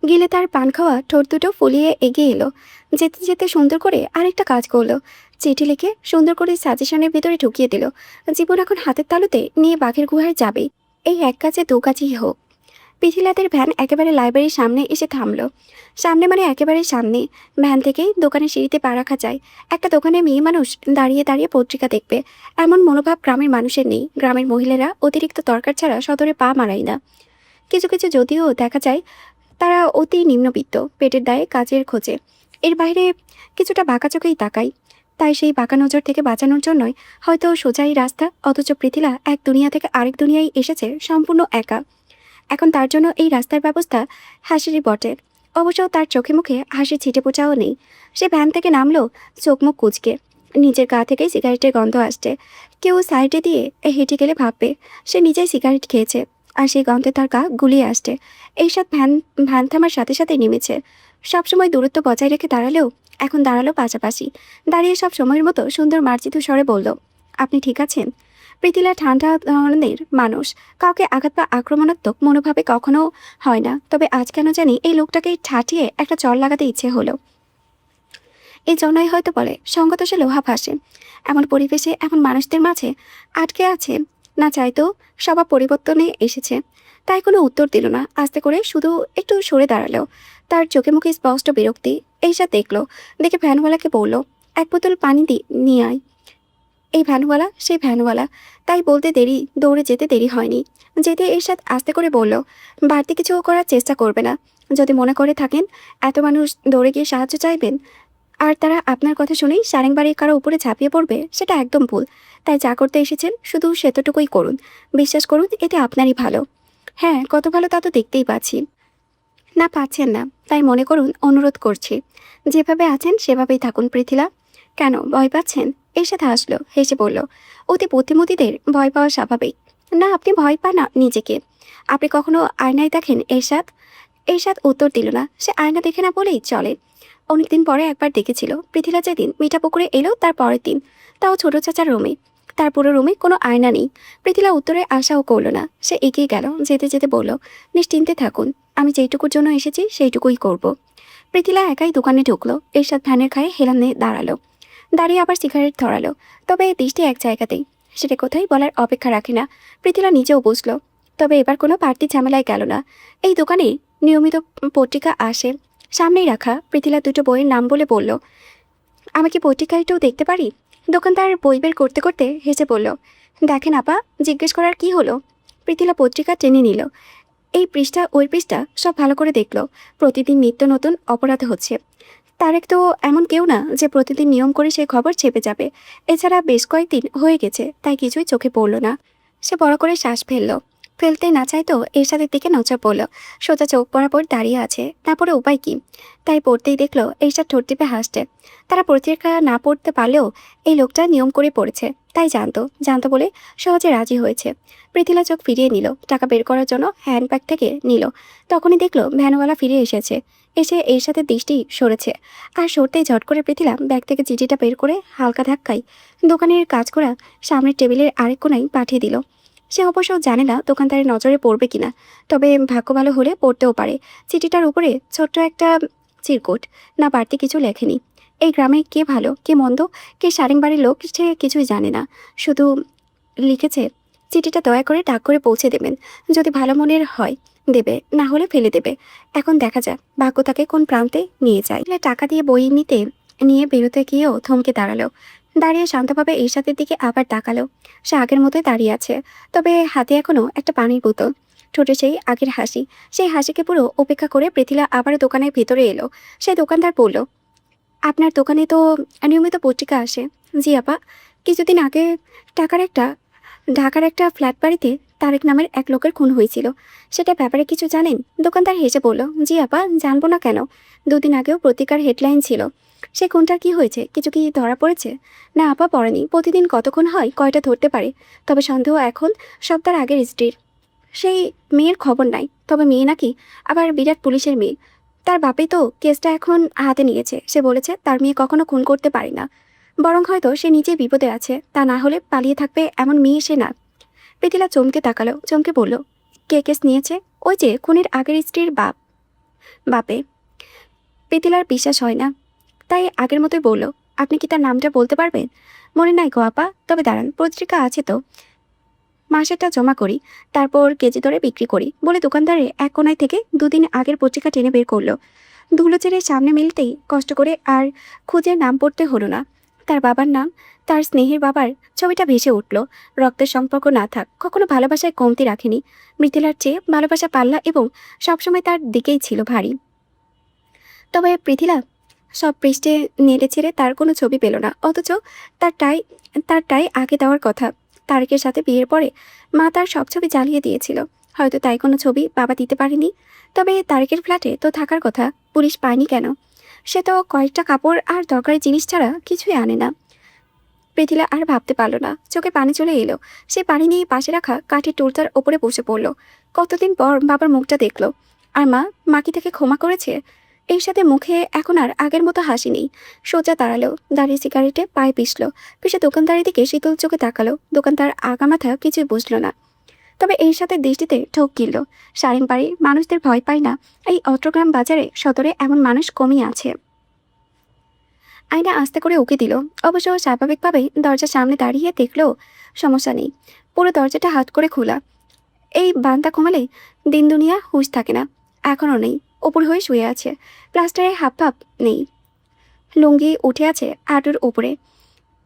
গিলে তার পান খাওয়া ঠোঁট দুটো ফুলিয়ে এগিয়ে এলো। যেতে যেতে সুন্দর করে আরেকটা কাজ করলো। চিঠি লিখে সুন্দর করে সাজেশনের ভিতরে ঢুকিয়ে দিল। জীবন এখন হাতের তালুতে নিয়ে বাঘের গুহায় যাবে। এই এক কাজে দু কাজই হোক। পিথিলাদের ভ্যান একেবারে লাইব্রেরির সামনে এসে থামলো। সামনে মানে একেবারে সামনে। ভ্যান থেকেই দোকানের সিঁড়িতে পা রাখা যায়। একটা দোকানে মেয়ে মানুষ দাঁড়িয়ে দাঁড়িয়ে পত্রিকা দেখবে এমন মনোভাব গ্রামের মানুষের নেই। গ্রামের মহিলারা অতিরিক্ত দরকার ছাড়া সদরে পা মারায় না। কিছু কিছু যদিও দেখা যায় তারা অতি নিম্নবিত্ত, পেটের দায়ে কাজের খোঁজে। এর বাইরে কিছুটা বাঁকা চোখেই তাকায়। তাই সেই বাঁকা নজর থেকে বাঁচানোর জন্যই হয়তো সোজাই রাস্তা। অথচ পৃথিলা এক দুনিয়া থেকে আরেক দুনিয়ায় এসেছে সম্পূর্ণ একা। এখন তার জন্য এই রাস্তার ব্যবস্থা হাসিরই বটে। অবশ্য তার চোখে মুখে হাসি ছিটে পোচাও নেই। সে ভ্যান থেকে নামলো চোখ মুখ কুঁচকে। নিজের গা থেকেই সিগারেটের গন্ধ আসছে। কেউ সাইডে দিয়ে হেঁটে গেলে ভাববে সে নিজেই সিগারেট খেয়েছে। আর সেই গন্ধে তার গা গুলিয়ে আসছে। এইসব ভ্যান ভ্যান থামার সাথে সাথে নেমেছে। সবসময় দূরত্ব বজায় রেখে দাঁড়ালেও এখন দাঁড়ালো পাশাপাশি। দাঁড়িয়ে সব সময়ের মতো সুন্দর মার্জিত স্বরে বলল, আপনি ঠিক আছেন? প্রীতিলা ঠান্ডা ধরনের মানুষ। কাউকে আঘাত বা আক্রমণাত্মক মনোভাবে কখনো হয় না। তবে আজ কেন জানি এই লোকটাকে ঠাটিয়ে একটা চর লাগাতে ইচ্ছে হলো। এই জন্যই হয়তো বলে সঙ্গত সে লোহা ভাসে। এমন পরিবেশে এমন মানুষদের মাঝে আটকে আছে। না চাইতেও স্বভাব পরিবর্তনে এসেছে। তাই কোনো উত্তর দিল না। আস্তে করে শুধু একটু সরে দাঁড়ালো। তার চোখে মুখে স্পষ্ট বিরক্তি। এইসব দেখলো। দেখে ভ্যানওয়ালাকে বলল, এক বোতল পানি নিয়ে আয়। এই ভ্যানওয়ালা সেই ভ্যানওয়ালা। তাই বলতে দেরি দৌড়ে যেতে দেরি হয়নি। যেতে এরশাদ আস্তে করে বলল, বাড়তি কিছু করার চেষ্টা করবে না। যদি মনে করে থাকেন এত মানুষ দৌড়ে গিয়ে সাহায্য চাইবেন আর তারা আপনার কথা শুনেই সারেংবাড়ির কারো উপরে ঝাঁপিয়ে পড়বে, সেটা একদম ভুল। তাই যা করতে এসেছেন শুধু সেতটুকুই করুন। বিশ্বাস করুন এতে আপনারই ভালো। হ্যাঁ, কত ভালো তা তো দেখতেই পাচ্ছি। না পাচ্ছেন না, তাই মনে করুন অনুরোধ করছি। যেভাবে আছেন সেভাবেই থাকুন পৃথিলা। কেন ভয় পাচ্ছেন? এর সাথে হাসলো, হেসে বলল, অতি বুদ্ধিমতীদের ভয় পাওয়া স্বাভাবিক। না, আপনি ভয় পান না নিজেকে। আপনি কখনো আয়নায় দেখেন এরশাদ? এরশাদ উত্তর দিল না। সে আয়না দেখে না বলেই চলে। অনেকদিন পরে একবার দেখেছিল। পৃথিলা যেদিন মিঠা পুকুরে এলো তার পরের দিন, তাও ছোট চাচার রুমে। তার পুরো রুমে কোনো আয়না নেই। পৃথিলা উত্তরে আশাও করল না। সে এগিয়ে গেল, যেতে যেতে বলল, নিশ্চিন্তে থাকুন, আমি যেইটুকুর জন্য এসেছি সেইটুকুই করব। পৃথিলা একাই দোকানে ঢুকলো। এরশাদ ভ্যানের খায়ে হেলানে দাঁড়ালো। দাঁড়িয়ে আবার সিগারেট ধরালো। তবে দৃষ্টি এক জায়গাতেই। সেটা কোথায় বলার অপেক্ষা রাখে না। পৃথিলা নিজেও বুঝলো। তবে এবার কোনো বাড়তি ঝামেলায় গেল না। এই দোকানে নিয়মিত পত্রিকা আসে। সামনেই রাখা পৃথিলা দুটো বইয়ের নাম বলে বলল, আমি কি পত্রিকাটাও দেখতে পারি? দোকানদার বই বের করতে করতে হেসে বলল, দেখেন আপা, জিজ্ঞেস করার কি হলো? পৃথিলা পত্রিকা টেনে নিল। এই পৃষ্ঠা ওই পৃষ্ঠা সব ভালো করে দেখলো। প্রতিদিন নিত্য নতুন অপরাধ হচ্ছে। তারেক তো এমন কেউ না যে প্রতিদিন নিয়ম করে সে খবর চেপে যাবে। এছাড়া বেশ কয়েকদিন হয়ে গেছে, তাই কিছুই চোখে পড়ল না। সে বড় করে শ্বাস ফেলল। ফেলতে না চাইতো এরশাদের দিকে নজর পড়ল। সোজা চোখ বরাবর দাঁড়িয়ে আছে। তারপরে উপায় কি? তাই পড়তেই দেখলো এরশাদ ঠোঁট টিপে হাসছে। তারা পত্রিকা না পড়তে পারলেও এই লোকটা নিয়ম করে পড়েছে। তাই জানতো বলে সহজে রাজি হয়েছে। পৃথিলা চোখ ফিরিয়ে নিল। টাকা বের করার জন্য হ্যান্ডব্যাগ থেকে নিল। তখনই দেখলো ভ্যানওয়ালা ফিরে এসেছে। এসে এরশাদের দৃষ্টি সরেছে। আর সরতেই ঝট করে পৃথিলা ব্যাগ থেকে চিঠিটা বের করে হালকা ধাক্কায় দোকানের কাজ করা সামনের টেবিলের আরেক কোণায় পাঠিয়ে দিল। সে অবশ্য জানে না দোকানদারের নজরে পড়বে কিনা। তবে ভাগ্য ভালো হলে পড়তেও পারে। চিঠিটার উপরে ছোট্ট একটা চিরকুট, না বাড়তি কিছু লেখেনি। এই গ্রামে কে ভালো কে মন্দ, কে সারেংবাড়ির লোক, সে কিছুই জানে না। শুধু লিখেছে, চিঠিটা দয়া করে ডাক করে পৌঁছে দেবেন। যদি ভালো মনের হয় দেবে, না হলে ফেলে দেবে। এখন দেখা যাক ভাগ্য তাকে কোন প্রান্তে নিয়ে যায়। টাকা দিয়ে বই নিয়ে বেরোতে গিয়েও থমকে দাঁড়ালো। দাঁড়িয়ে শান্তভাবে এরশাদের দিকে আবার তাকালো। সে আগের মতোই দাঁড়িয়ে আছে। তবে হাতে এখনো একটা পানির বোতল। ঠোঁটে সেই আগের হাসি। সেই হাসিকে পুরো উপেক্ষা করে পৃথিলা আবার দোকানের ভিতরে এলো। সেই দোকানদার বলল, আপনার দোকানে তো নিয়মিত পত্রিকা আসে। জি আপা, কিছুদিন আগে ঢাকার একটা ফ্ল্যাট বাড়িতে তারেক নামের এক লোকের খুন হয়েছিল। সেটা ব্যাপারে কিছু জানেন? দোকানদার হেসে বলল, জি আপা, জানবো না কেন। 2 দিন আগেও পত্রিকার হেডলাইন ছিল। সে খুনটার কি হয়েছে? কিছু কি ধরা পড়েছে? না আপা, পড়েনি। প্রতিদিন কত খুন হয় কয়টা ধরতে পারে। তবে সন্দেহ এখন সপ্তাহ আগের স্ত্রীর। সেই মেয়ের খবর নাই, তবে মেয়ে নাকি আবার বিরাট পুলিশের মেয়ে। তার বাপেই তো কেসটা এখন হাতে নিয়েছে। সে বলেছে তার মেয়ে কখনো খুন করতে পারে না, বরং হয়তো সে নিজে বিপদে আছে। তা না হলে পালিয়ে থাকবে এমন মেয়ে সে না। প্রীতিলা চমকে তাকালো, চমকে বলল, কে কেস নিয়েছে? ওই যে খুনির আগের স্ত্রীর বাপে। প্রীতিলার বিশ্বাস হয় না, তাই আগের মতোই বলল, আপনি কি তার নামটা বলতে পারবেন? মনে নাই গো আপা, তবে দাঁড়ান, পত্রিকা আছে তো, মাসেরটা জমা করি, তারপর কেজি দরে বিক্রি করি বলে দোকানদারে এক কোনায় থেকে 2 দিন আগের পত্রিকা টেনে বের করলো। ধুলো ছেড়ে সামনে মিলতেই কষ্ট করে আর খুঁজে নাম পড়তে হলো না। তার বাবার নাম, তার স্নেহের বাবার ছবিটা ভেসে উঠল। রক্তের সম্পর্ক না থাক, কখনো ভালোবাসায় কমতি রাখেনি। মৃত্যুলার চেয়ে ভালোবাসা পাল্লা এবং সবসময় তার দিকেই ছিল ভারী। তবে পৃথিলা সব পৃষ্ঠে নেড়ে ছেড়ে তার কোনো ছবি পেল না। অথচ তার টাই তার টাই আগে দেওয়ার কথা। তারেকের সাথে বিয়ের পরে মা তার সব ছবি জ্বালিয়ে দিয়েছিল। হয়তো তাই কোনো ছবি বাবা দিতে পারেনি। তবে তারেকের ফ্ল্যাটে তো থাকার কথা, পুলিশ পায়নি কেন? সে তো কয়েকটা কাপড় আর দরকারি জিনিস ছাড়া কিছুই আনে না। পৃথিলা আর ভাবতে পারল না, চোখে পানি চলে এলো। সে পানি নিয়ে পাশে রাখা কাঠের টোরটার ওপরে বসে পড়ল। কতদিন পর বাবার মুখটা দেখল। আর মা কি তাকে ক্ষমা করেছে? এর সাথে মুখে এখন আর আগের মতো হাসি নেই। সোজা দাঁড়ালো, দাঁড়িয়ে সিগারেটে পায়ে পিষে দোকানদারের দিকে শীতল চোখে তাকালো। দোকানদার আগামাথা কিছুই বুঝলো না, তবে এর সাথে দৃষ্টিতে ঠোক গিলল। সারেং বাড়ির মানুষদের ভয় পায় না, এই অট্টগ্রাম বাজারে সদরে এমন মানুষ কমই আছে। আয়না আস্তে করে উকি দিল। অবশ্য স্বাভাবিকভাবেই দরজার সামনে দাঁড়িয়ে দেখলো সমস্যা নেই, পুরো দরজাটা হাত করে খোলা। এই বান্তা ঘুমালে দিন দুনিয়া হুঁশ থাকে না। এখনও নেই, ওপর হয়ে শুয়ে আছে। প্লাস্টারে হাফ নেই, লুঙ্গি উঠে আছে হাঁটুর উপরে,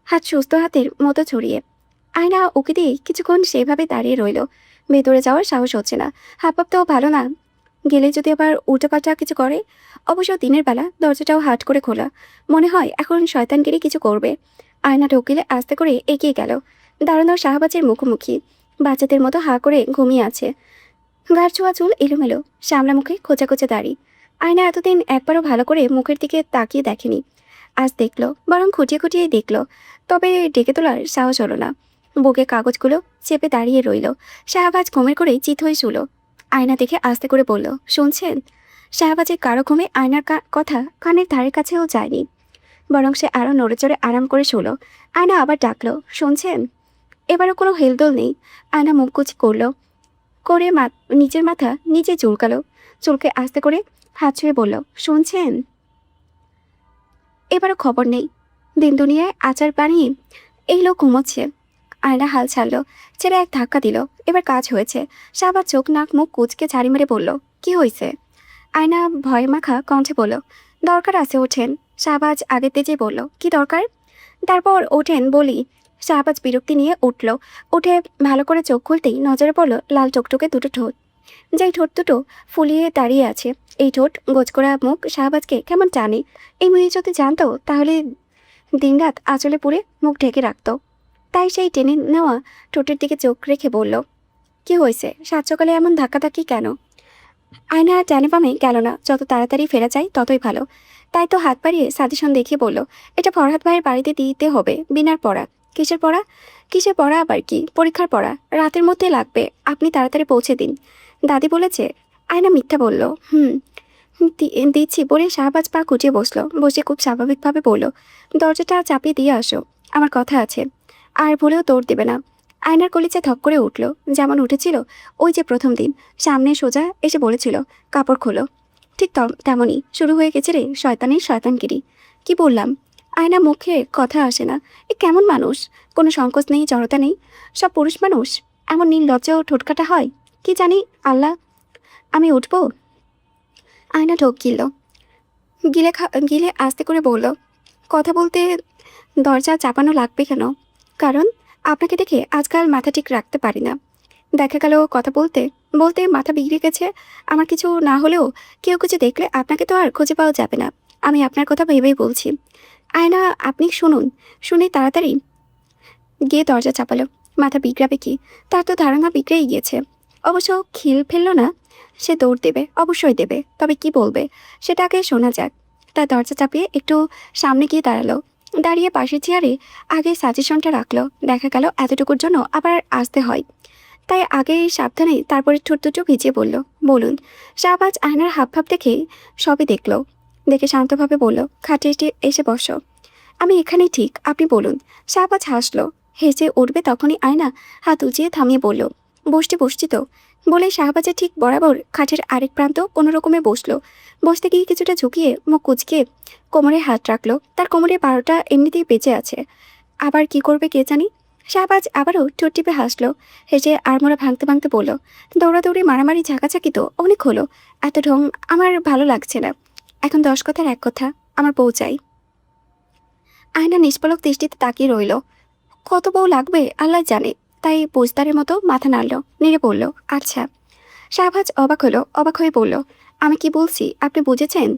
হাত সুস্থ হাতের মতো ছড়িয়ে। আয়না উকি দিয়ে কিছুক্ষণ সেভাবে দাঁড়িয়ে রইল। ভেতরে যাওয়ার সাহস হচ্ছে না। হাফ তো ভালো না, গেলে যদি আবার উল্টোপাল্টা কিছু করে। অবশ্য দিনের বেলা দরজাটাও হাট করে খোলা, মনে হয় এখন শয়তানগিরি কিছু করবে। আয়না ঢোকিলে আস্তে করে এগিয়ে গেল। দাঁড়ানো শাহবাজের মুখোমুখি, বাচ্চাদের মতো হা করে ঘুমিয়ে আছে। গাঢ় ছোঁয়া চুল এলোমেলো, সামলা মুখে খোঁচা খোঁচা দাড়ি। আয়না এতদিন একবারও ভালো করে মুখের দিকে তাকিয়ে দেখেনি। আজ দেখলো, বরং খুঁটিয়ে খুঁটিয়ে দেখলো। তবে ডেকে তোলার সাহস হলো না। বুকে কাগজগুলো চেপে দাঁড়িয়ে রইল। শাহবাজ ঘুমের করে চিত হয়ে শুলো। আয়না দেখে আস্তে করে বলল, শুনছেন? শাহবাজের কারো ঘুমে আয়নার কথা কানের ধারের কাছেও যায়নি, বরং সে আরও নড়েচড়ে আরাম করে শুলো। আয়না আবার ডাকলো, শুনছেন? এবারও কোনো হেলদোল নেই। আয়না মুখ কুচি করলো, করে নিজের মাথা নিজে চুলকালো। চুলকে আস্তে করে হাত ছুঁয়ে বলল, শুনছেন? এবারও খবর নেই। দিন দুনিয়ায় আচার বানিয়ে এই লোক ঘুমোচ্ছে। আয়না হাল ছাড়লো, ছেড়ে এক ধাক্কা দিল। এবার কাজ হয়েছে। শাহবাজ চোখ নাক মুখ কুচকে ঝাড়ি মেরে বলল, কি হয়েছে? আয়না ভয় মাখা কণ্ঠে বলল, দরকার আছে, ওঠেন। শাহবাজ আগের তেজে বলল, কি দরকার? তারপর ওঠেন বলি। শাহবাজ বিরক্তি নিয়ে উঠল। উঠে ভালো করে চোখ খুলতেই নজরে পড়ল লাল টকটকে দুটো ঠোঁট, যেই ঠোঁট দুটো ফুলিয়ে দাঁড়িয়ে আছে। এই ঠোঁট গোজকোড়া মুখ শাহবাজকে কেমন টানে। এই মেয়ে যদি জানতো তাহলে দিনরাত আঁচলে পুড়ে মুখ ঢেকে রাখত। তাই সেই টেনে নেওয়া ঠোঁটের দিকে চোখ রেখে বলল, কি হয়েছে? সাত সকালে এমন ধাক্কাধাক্কি কেন? আয়না টানে বামে গেল না, যত তাড়াতাড়ি ফেরা যায় ততই ভালো। তাই তো হাত বাড়িয়ে সাজেশন দেখিয়ে বলল, এটা ফরহাদ ভাইয়ের বাড়িতে দিতে হবে। বিনার পড়া। কিসের পড়া? কিসের পড়া আবার কি? পরীক্ষার পড়া, রাতের মধ্যে লাগবে। আপনি তাড়াতাড়ি পৌঁছে দিন, দাদি বলেছে। আয়না মিথ্যা বলল, দিচ্ছি বলে শাহবাজ পা কুটিয়ে বসলো। বসে খুব স্বাভাবিকভাবে বলল, দরজাটা চাপিয়ে দিয়ে আসো, আমার কথা আছে। আর ভুলেও দৌড় দেবে না। আয়নার কলিজা ধক করে উঠল, যেমন উঠেছিল ওই যে প্রথম দিন সামনে সোজা এসে বলেছিল, কাপড় খোলো। ঠিক তেমনই শুরু হয়ে গেছে রে শয়তানের শয়তানগিরি। কি বললাম? আয়না মুখে কথা আসে না। এ কেমন মানুষ? কোনো সংকোচ নেই, জড়তা নেই। সব পুরুষ মানুষ এমন নির্লজ্জ ঠোঁটকাটা হয়? কি জানি আল্লাহ। আমি উঠবো? আয়না ঢোক গিলল, গিলে আস্তে করে বলল, কথা বলতে দরজা চাপানো লাগবে কেন? কারণ আপনাকে দেখে আজকাল মাথা ঠিক রাখতে পারি না। দেখা গেল কথা বলতে বলতে মাথা বিগড়ে গেছে। আমার কিছু না হলেও কেউ কিছু দেখলে আপনাকে তো আর খুঁজে পাওয়া যাবে না। আমি আপনার কথা ভেবেই বলছি। আয়না, আপনি শুনুন। শুনে তাড়াতাড়ি গিয়ে দরজা চাপালো। মাথা বিগড়াবে কি, তার তো ধারণা বিগড়েই গিয়েছে। অবশ্য খিল ফেললো না, সে দৌড় দেবে, অবশ্যই দেবে, তবে কি বলবে সেটা আগে শোনা যাক। তার দরজা চাপিয়ে একটু সামনে গিয়ে দাঁড়ালো। দাঁড়িয়ে পাশের চেয়ারে আগে সাজেশনটা রাখলো। দেখা গেল এতটুকুর জন্য আবার আসতে হয়, তাই আগে সাবধানে তারপরে ঠোঁট দুটো ভিজিয়ে বলল, বলুন। শাহবাজ আয়নার হাবভাব দেখে সবই দেখলো। দেখে শান্তভাবে বলল, খাটে এসে বসো। আমি এখানেই ঠিক, আপনি বলুন। শাহবাজ হাসলো। হেসে উঠবে তখনই আয়না হাত উঁচিয়ে থামিয়ে বলল, বসছি তো। বলে শাহবাজের ঠিক বরাবর খাটের আরেক প্রান্ত কোনো রকমে বসলো। বসতে গিয়ে কিছুটা ঝুঁকিয়ে মুখ কুচকিয়ে কোমরে হাত রাখলো। তার কোমরে 12টা এমনিতেই বেঁচে আছে, আবার কি করবে কে জানি। শাহবাজ আবারও ঠোঁট টিপে হাসলো। হেসে আড়মোড়া ভাঙতে ভাঙতে বলল, দৌড়াদৌড়ি মারামারি ঝাঁকাঝাঁকি তো অনেক হলো, এত ঢং আমার ভালো লাগছে না। এখন 10 কথার এক কথা, আমার বউ চাই। আয়না নিষ্পলক দৃষ্টিতে তাকিয়ে রইল। কত বউ লাগবে আল্লাহ জানে, তাই পোস্তারের মতো মাথা নাড়ল, নেড়ে বলল, আচ্ছা। শাহবাজ অবাক হলো, অবাক হয়ে বলল, আমি কি বলছি আপনি বুঝেছেন?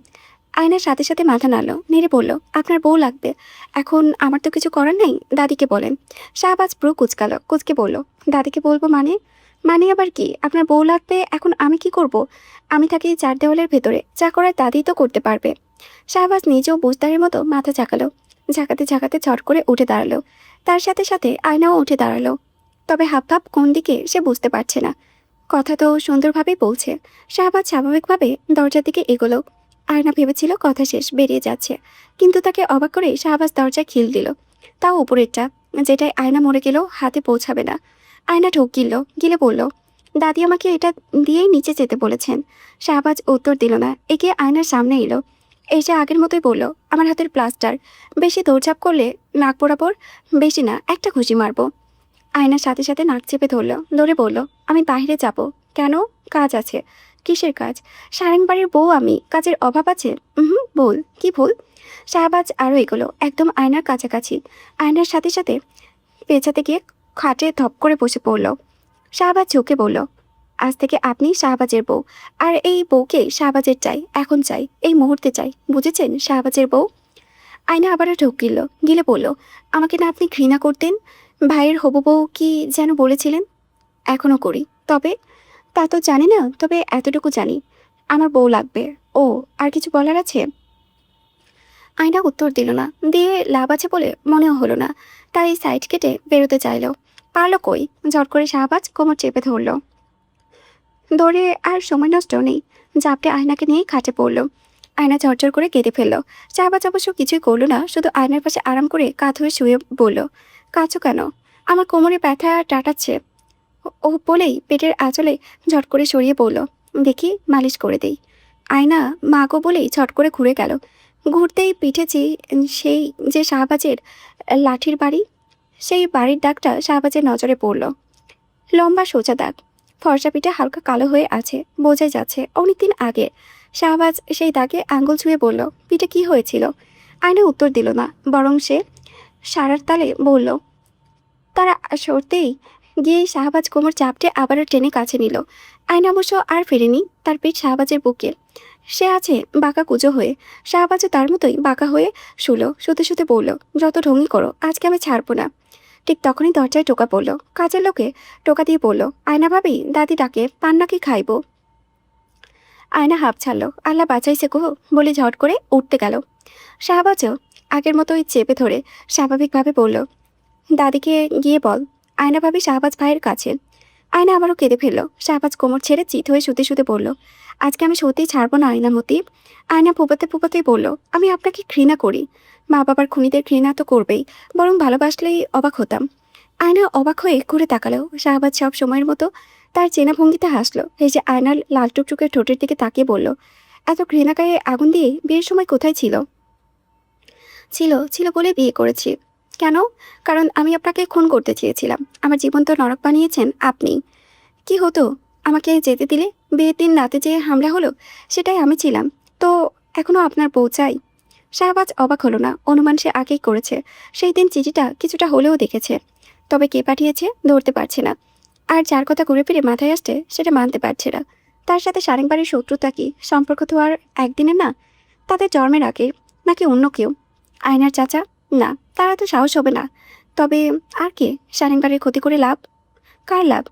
আয়নার সাথে সাথে মাথা নাড়ল, নেড়ে বলল, আপনার বউ লাগবে। এখন আমার তো কিছু করার নেই, দাদিকে বলেন। শাহবাজ পুরো কুচকালো, কুচকে বলল, দাদিকে বলবো মানে? মানে আবার কি? আপনার বউ লাগবে, এখন আমি কি করব? আমি থাকি 4 দেওয়ালের ভেতরে, যা করার দাদিই তো করতে পারবে। শাহবাজ নিজেও বুঝদারের মতো মাথা ঝাঁকালো। ঝাঁকাতে ঝাঁকাতে চট করে উঠে দাঁড়ালো। তার সাথে সাথে আয়নাও উঠে দাঁড়ালো। তবে হাবভাব কোন দিকে সে বুঝতে পারছে না। কথা তো সুন্দরভাবেই বলছে। শাহবাজ স্বাভাবিকভাবে দরজার দিকে এগোলো। আয়না ভেবেছিল কথা শেষ, বেরিয়ে যাচ্ছে, কিন্তু তাকে অবাক করে শাহবাজ দরজায় খিল দিল। তাও উপরেরটা, যেটাই আয়না মরে গেলেও হাতে পৌঁছাবে না। আয়না ঢোক গিলল, গিলে বলল, দাদি আমাকে এটা দিয়েই নিচে যেতে বলেছেন। শাহবাজ উত্তর দিল না, এগিয়ে আয়নার সামনে এলো। এসে আগের মতোই বলল, আমার হাতের প্লাস্টার, বেশি দৌড়ঝাঁপ করলে নাক বরাবর, বেশি না, একটা ঘুষি মারবো। আয়নার সাথে সাথে নাক চেপে ধরল, ধরে বলল, আমি বাইরে যাব। কেন? কাজ আছে। কিসের কাজ? সারেং বাড়ির বউ আমি, কাজের অভাব আছে? বল, কি ভুল? শাহবাজ আরও এগোলো, একদম আয়নার কাছাকাছি। আয়নার সাথে সাথে পেঁচাতে গিয়ে খাটে ধপ করে বসে পড়ল। শাহবাজ ঝুঁকে বলল, আজ থেকে আপনি শাহবাজের বউ, আর এই বউকে শাহবাজের চাই, এখন চাই, এই মুহূর্তে চাই, বুঝেছেন শাহবাজের বউ? আয়না আবারও ঢোক গিলল, গিলে বলল, আমাকে না আপনি ঘৃণা করতেন? ভাইয়ের হবু বউ কি যেন বলেছিলেন? এখনও করি, তবে তা তো জানি না, তবে এতটুকু জানি, আমার বউ লাগবে। ও, আর কিছু বলার আছে? আয়না উত্তর দিল না, দিয়ে লাভ আছে বলে মনেও হলো না, তাই সাইড কেটে বেরোতে চাইল। পারলো কই, ঝট করে শাহবাজ কোমর চেপে ধরল। দৌড়ে আর সময় নষ্ট নেই, জাপটে আয়নাকে নিয়েই খাটে পড়ল। আয়না ঝরঝর করে কেঁদে ফেলল। শাহবাজ অবশ্য কিছুই করলো না, শুধু আয়নার পাশে আরাম করে কাঁধ হয়ে শুয়ে বলল, কাঁদছো কেন? আমার কোমরে ব্যথা টাটাচ্ছে। ও বলেই পেটের আঁচলে ঝট করে সরিয়ে পড়ল, দেখি মালিশ করে দেই। আয়না মা গো বলেই ঝট করে ঘুরে গেল। ঘুরতেই পিঠেছি সেই যে শাহবাজের লাঠির বাড়ি, সেই বাড়ির দাগটা শাহবাজের নজরে পড়ল। লম্বা সোজা দাগ, ফর্সা পিঠে হালকা কালো হয়ে আছে, বোঝাই যাচ্ছে অনেকদিন আগে। শাহবাজ সেই দাগে আঙ্গুল ছুঁয়ে বলল, পিঠে কি হয়েছিল? আয়না উত্তর দিল না, বরং সে সারার তালে বলল। তারা সরতেই গিয়ে শাহবাজ কোমর চাপটে আবারও টেনে কাছে নিল। আয়না অবশ্য আর ফেরেনি, তার পিঠ শাহবাজের বুকে। সে আছে বাঁকা কুজো হয়ে। শাহবাজও তার মতোই বাঁকা হয়ে শুলো, শুতে শুতে বলল, যত ঢঙ্গি করো, আজকে আমি ছাড়বো না। ঠিক তখনই দরজায় টোকা পড়ল। কাজের লোকে টোকা দিয়ে বলল, আয়না ভাবি, দাদি ডাকে, পান নাকি খাইব? আয়না হাঁপ ছাড়ল, আল্লাহ বাঁচাইছে গো বলে ঝট করে উঠতে গেল। শাহবাজও আগের মতোই চেপে ধরে স্বাভাবিকভাবে বলল, দাদিকে গিয়ে বল। আয়না ভাবি শাহবাজ ভাইয়ের কাছে। আয়না আবারও কেঁদে ফেলল। শাহবাজ কোমর ছেড়ে চিত হয়ে শুতে শুতে বলল, আজকে আমি সত্যিই ছাড়বো না আয়নামতি। আয়না ফুপাতে ফুপাতেই বলল, আমি আপনাকে ঘৃণা করি। মা বাবার খুনিদের ঘৃণা তো করবেই, বরং ভালোবাসলেই অবাক হতাম। আয়না অবাক হয়ে ঘুরে তাকালো। শাহবাজ সব সময়ের মতো তার চেনা ভঙ্গিতে হাসলো। হেসে আয়নার লাল টুকটুকে ঠোঁটের দিকে তাকিয়ে বলল, এত ঘৃণা গায়ে আগুন দিয়ে বিয়ের সময় কোথায় ছিল? ছিল ছিল বলে বিয়ে করেছি। কেন? কারণ আমি আপনাকে খুন করতে চেয়েছিলাম। আমার জীবন তো নরক বানিয়েছেন আপনি। কি হতো আমাকে যেতে দিলে? বিয়ের দিন রাতে যে হামলা হলো, সেটাই আমি ছিলাম। তো এখনও আপনার বউ চাই? শাহবাজ অবাক হলো না, অনুমান সে আগেই করেছে। সেই দিন চিঠিটা কিছুটা হলেও দেখেছে, তবে কে পাঠিয়েছে ধরতে পারছে না। আর যার কথা ঘুরে ফিরে মাথায় আসছে সেটা মানতে পারছে না। তার সাথে সারেংবাড়ির শত্রুতা কি সম্পর্ক তো আর একদিনের না, তাদের জন্মের আগে, নাকি অন্য কেউ? আয়নার চাচা? না, তারা তো সাহস হবে না। তবে আর কে? শারীন বাড়ির ক্ষতি করে লাভ? কার লাভ?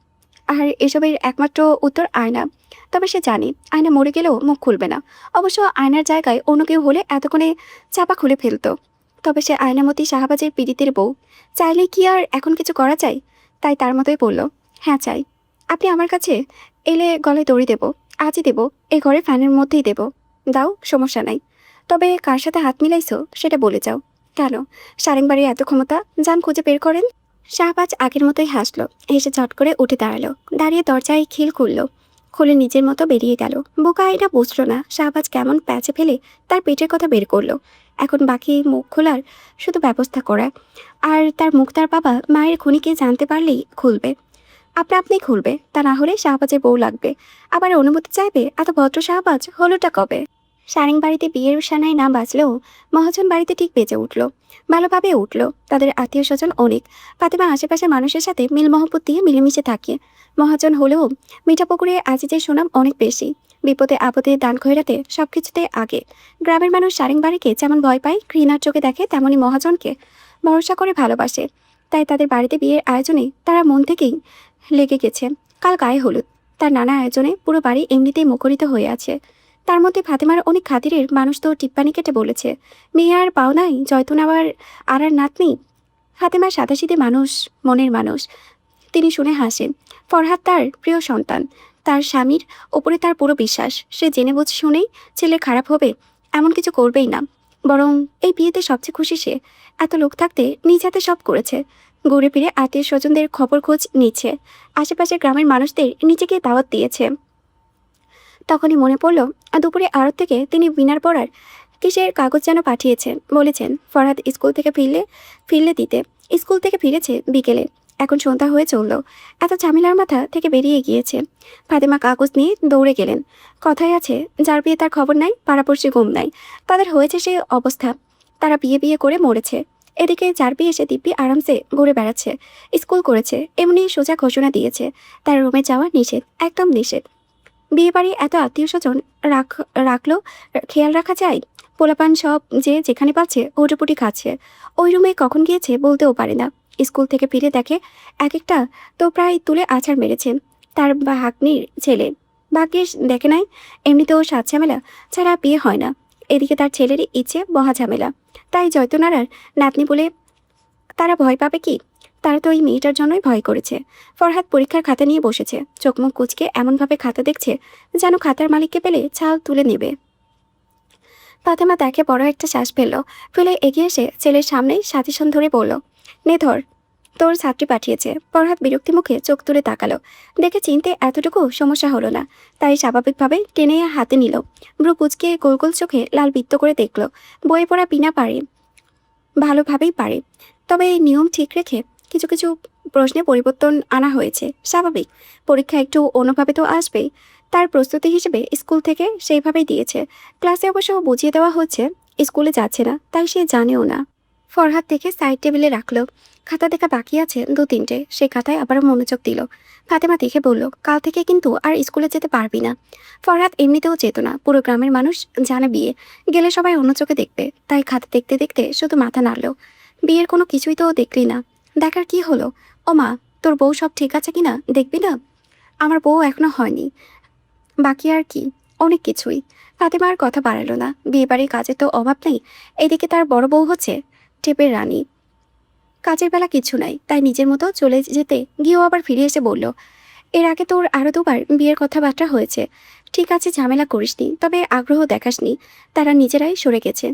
আর এসবের একমাত্র উত্তর আয়না। তবে সে জানে আয়না মরে গেলেও মুখ খুলবে না। অবশ্য আয়নার জায়গায় অন্য কেউ হলে এতক্ষণে চাপা খুলে ফেলতো। তবে সে আয়নামতি শাহবাজের পীড়িতের বউ, চাইলে কি আর এখন কিছু করা যায়? তাই তার মতোই বলল, হ্যাঁ চাই। আপনি আমার কাছে এলে গলায় দড়ি দেব, আজই দেব, এ ঘরে ফ্যানের মধ্যেই দেব। দাও, সমস্যা নাই। তবে কার সাথে হাত মিলাইছো সেটা বলে যাও। কেন? সারেংবাড়ির এত ক্ষমতা? যান খুঁজে বের করেন। শাহবাজ আগের মতোই হাসলো, হেসে ঝট করে উঠে দাঁড়ালো, দাঁড়িয়ে দরজায় খিল খুলে নিজের মতো বেরিয়ে গেল। বোকা এটা বুঝলো না শাহবাজ কেমন প্যাচে ফেলে তার পেটের কথা বের করলো। এখন বাকি মুখ খোলার শুধু ব্যবস্থা করা। আর তার মুখ তার বাবা মায়ের খুনিকে জানতে পারলেই খুলবে। আপনা আপনি খুলবে, তা না হলে শাহবাজের বউ লাগবে। আবার অনুমতি চাইবে। এত ভদ্র শাহবাজ হলোটা কবে? সারেং বাড়িতে বিয়ের সানায় না বাজলেও মহাজন বাড়িতে ঠিক বেঁচে উঠল, ভালোভাবে উঠল। তাদের আত্মীয় স্বজন অনেক। ফাতেমা আশেপাশের মানুষের সাথে মিল মহব্বত দিয়ে মিলেমিশে থাকে। মহাজন হলেও মিঠাপুকুরে আজিজের সুনাম অনেক বেশি। বিপদে আপদে দান খয়রাতে সবকিছুতে আগে। গ্রামের মানুষ সারেং বাড়িকে যেমন ভয় পায়, ঘৃণার চোখে দেখে, তেমনি মহাজনকে ভরসা করে ভালোবাসে। তাই তাদের বাড়িতে বিয়ের আয়োজনে তারা মন থেকেই লেগে গেছে। কাল গায়ে হলুদ, তার নানা আয়োজনে পুরো বাড়ি এমনিতেই মুখরিত হয়ে আছে। তার মধ্যে ফাতেমার অনেক খাতিরের মানুষ তো টিপ্পানি কেটে বলেছে, মেয়ে আর পাও নাই, জয়তুন আবার আর নাতনি। ফাতেমার সাদাসিধে মানুষ, মনের মানুষ। তিনি শুনে হাসেন। ফরহাদ তার প্রিয় সন্তান, তার স্বামীর ওপরে তার পুরো বিশ্বাস। সে জেনে বুঝে শুনেই ছেলে খারাপ হবে এমন কিছু করবেই না। বরং এই বিয়েতে সবচেয়ে খুশি সে। এত লোক থাকতে নিজ হাতে সব করেছে। ঘুরে ফিরে আত্মীয় স্বজনদের খবর খোঁজ নিচ্ছে, আশেপাশের গ্রামের মানুষদের নিজেকে দাওয়াত দিয়েছে। তখনই মনে পড়ল দুপুরে আড়ত থেকে তিনি বিনার পড়ার কিসের কাগজ যেন পাঠিয়েছেন। বলেছেন ফরহাদ স্কুল থেকে ফিরলে দিতে। স্কুল থেকে ফিরেছে বিকেলে। এখন সন্ধ্যা হয়ে চলল। এত ঝামেলার মাথা থেকে বেরিয়ে গিয়েছে। ফাতেমা কাগজ নিয়ে দৌড়ে গেলেন। কথায় আছে, যার বিয়ে তার খবর নাই, পাড়াপড়শি ঘুম নাই। তাদের হয়েছে সে অবস্থা। তারা বিয়ে বিয়ে করে মরেছে। এদিকে যার বিয়ে সে দিব্যি আরামসে ঘুরে বেড়াচ্ছে, স্কুল করেছে। এমনি সোজা ঘোষণা দিয়েছে তার রুমে যাওয়া নিষেধ, একদম নিষেধ। বিয়ে বাড়ি এত আত্মীয় স্বজন রাখলেও খেয়াল রাখা যায়? পোলাপান সব যে যেখানে পাচ্ছে হুটোপুটি খাচ্ছে। ওই রুমে কখন গিয়েছে বলতেও পারে না। স্কুল থেকে ফিরে দেখে এক একটা তো প্রায় তুলে আছাড় মেরেছে। তার ভাগ্নির ছেলে। ভাগ্যের দেখে নাই, এমনিতেও সাত ঝামেলা ছাড়া বিয়ে হয় না। এদিকে তার ছেলেরই ইচ্ছে মহা ঝামেলা। তাই জয়তনারার নাতনি বলে তারা ভয় পাবে কি? তারা তো ওই মেয়েটার জন্যই ভয় করেছে। ফরহাদ পরীক্ষার খাতা নিয়ে বসেছে, চোখ মুখ কুচকে এমনভাবে খাতা দেখছে যেন খাতার মালিককে পেলে ছাল তুলে নেবে। ফাতেমা দেখে বড় একটা শ্বাস ফেলে এগিয়ে এসে ছেলের সামনেই সাথীসন ধরে বলল, নে ধর, তোর ছাত্রী পাঠিয়েছে। ফরহাদ বিরক্তি মুখে চোখ তুলে তাকালো। দেখে চিনতে এতটুকু সমস্যা হলো না, তাই স্বাভাবিকভাবে টেনে হাতে নিল। ব্রু কুচকে গোল গোল চোখে লাল বৃত্ত করে দেখল। বইয়ে পড়া বিনা পারে, ভালোভাবেই পারে। তবে এই নিয়ম ঠিক রেখে কিছু কিছু প্রশ্নে পরিবর্তন আনা হয়েছে। স্বাভাবিক, পরীক্ষা একটু অন্যভাবে তো আসবেই। তার প্রস্তুতি হিসেবে স্কুল থেকে সেইভাবেই দিয়েছে। ক্লাসে অবশ্য বুঝিয়ে দেওয়া হচ্ছে, স্কুলে যাচ্ছে না তাই সে জানেও না। ফরহাদ থেকে সাইড টেবিলে রাখলো। খাতা দেখা বাকি আছে দু তিনটে, সে খাতায় আবারও মনোযোগ দিল। ফাতেমা দেখে বলল, কাল থেকে কিন্তু আর স্কুলে যেতে পারবি না। ফরহাদ এমনিতেও যেত না, পুরো গ্রামের মানুষ জানে বিয়ে, গেলে সবাই অন্য চোখে দেখবে। তাই খাতা দেখতে দেখতে শুধু মাথা নাড়ল। বিয়ের কোনো কিছুই তো দেখলি না। দেখার কি হলো? ও মা, তোর বউ সব ঠিক আছে কিনা দেখবি না? আমার বউ এখনো হয়নি, বাকি আর কি অনেক কিছুই। ফাতেমা আর কথা বাড়ালো না। বিয়ে বাড়ির কাজের তো অভাব নেই। এদিকে তার বড় বউ হচ্ছে টেপের রানী, কাজের বেলা কিছু নাই। তাই নিজের মতো চলে যেতে গিয়েও আবার ফিরে এসে বলল, এর আগে তোর আরও দুবার বিয়ের কথাবার্তা হয়েছে। ঠিক আছে, ঝামেলা করিসনি, তবে আগ্রহ দেখাসনি। তারা নিজেরাই সরে গেছে।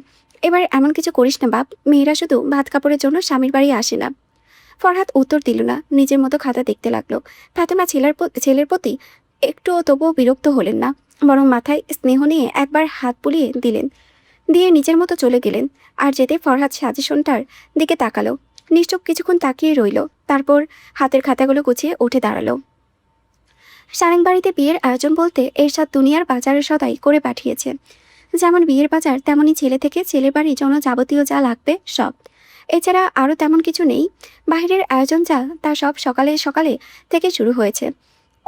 এবার এমন কিছু করিস না বাপ, মেয়েরা শুধু ভাত কাপড়ের জন্য স্বামীর বাড়ি আসে না। ফরহাদ উত্তর দিল না, নিজের মতো খাতা দেখতে লাগলো। ফাতেমা ছেলের প্রতি একটুও তবুও বিরক্ত হলেন না, বরং মাথায় স্নেহ নিয়ে একবার হাত বুলিয়ে দিলেন, দিয়ে নিজের মতো চলে গেলেন। আর যেতে ফরহাদ সাজেশনটার দিকে তাকালো। নিশ্চুপ কিছুক্ষণ তাকিয়ে রইল, তারপর হাতের খাতাগুলো গুছিয়ে উঠে দাঁড়ালো। সারেংবাড়িতে বিয়ের আয়োজন বলতে এরশাদ দুনিয়ার বাজারের সদাই করে পাঠিয়েছে। যেমন বিয়ের বাজার, তেমনই ছেলে থেকে ছেলের বাড়ির জন্য যাবতীয় যা লাগবে সব। এছাড়া আরও তেমন কিছু নেই। বাহিরের আয়োজন যা, তা সব সকালে সকালে থেকে শুরু হয়েছে।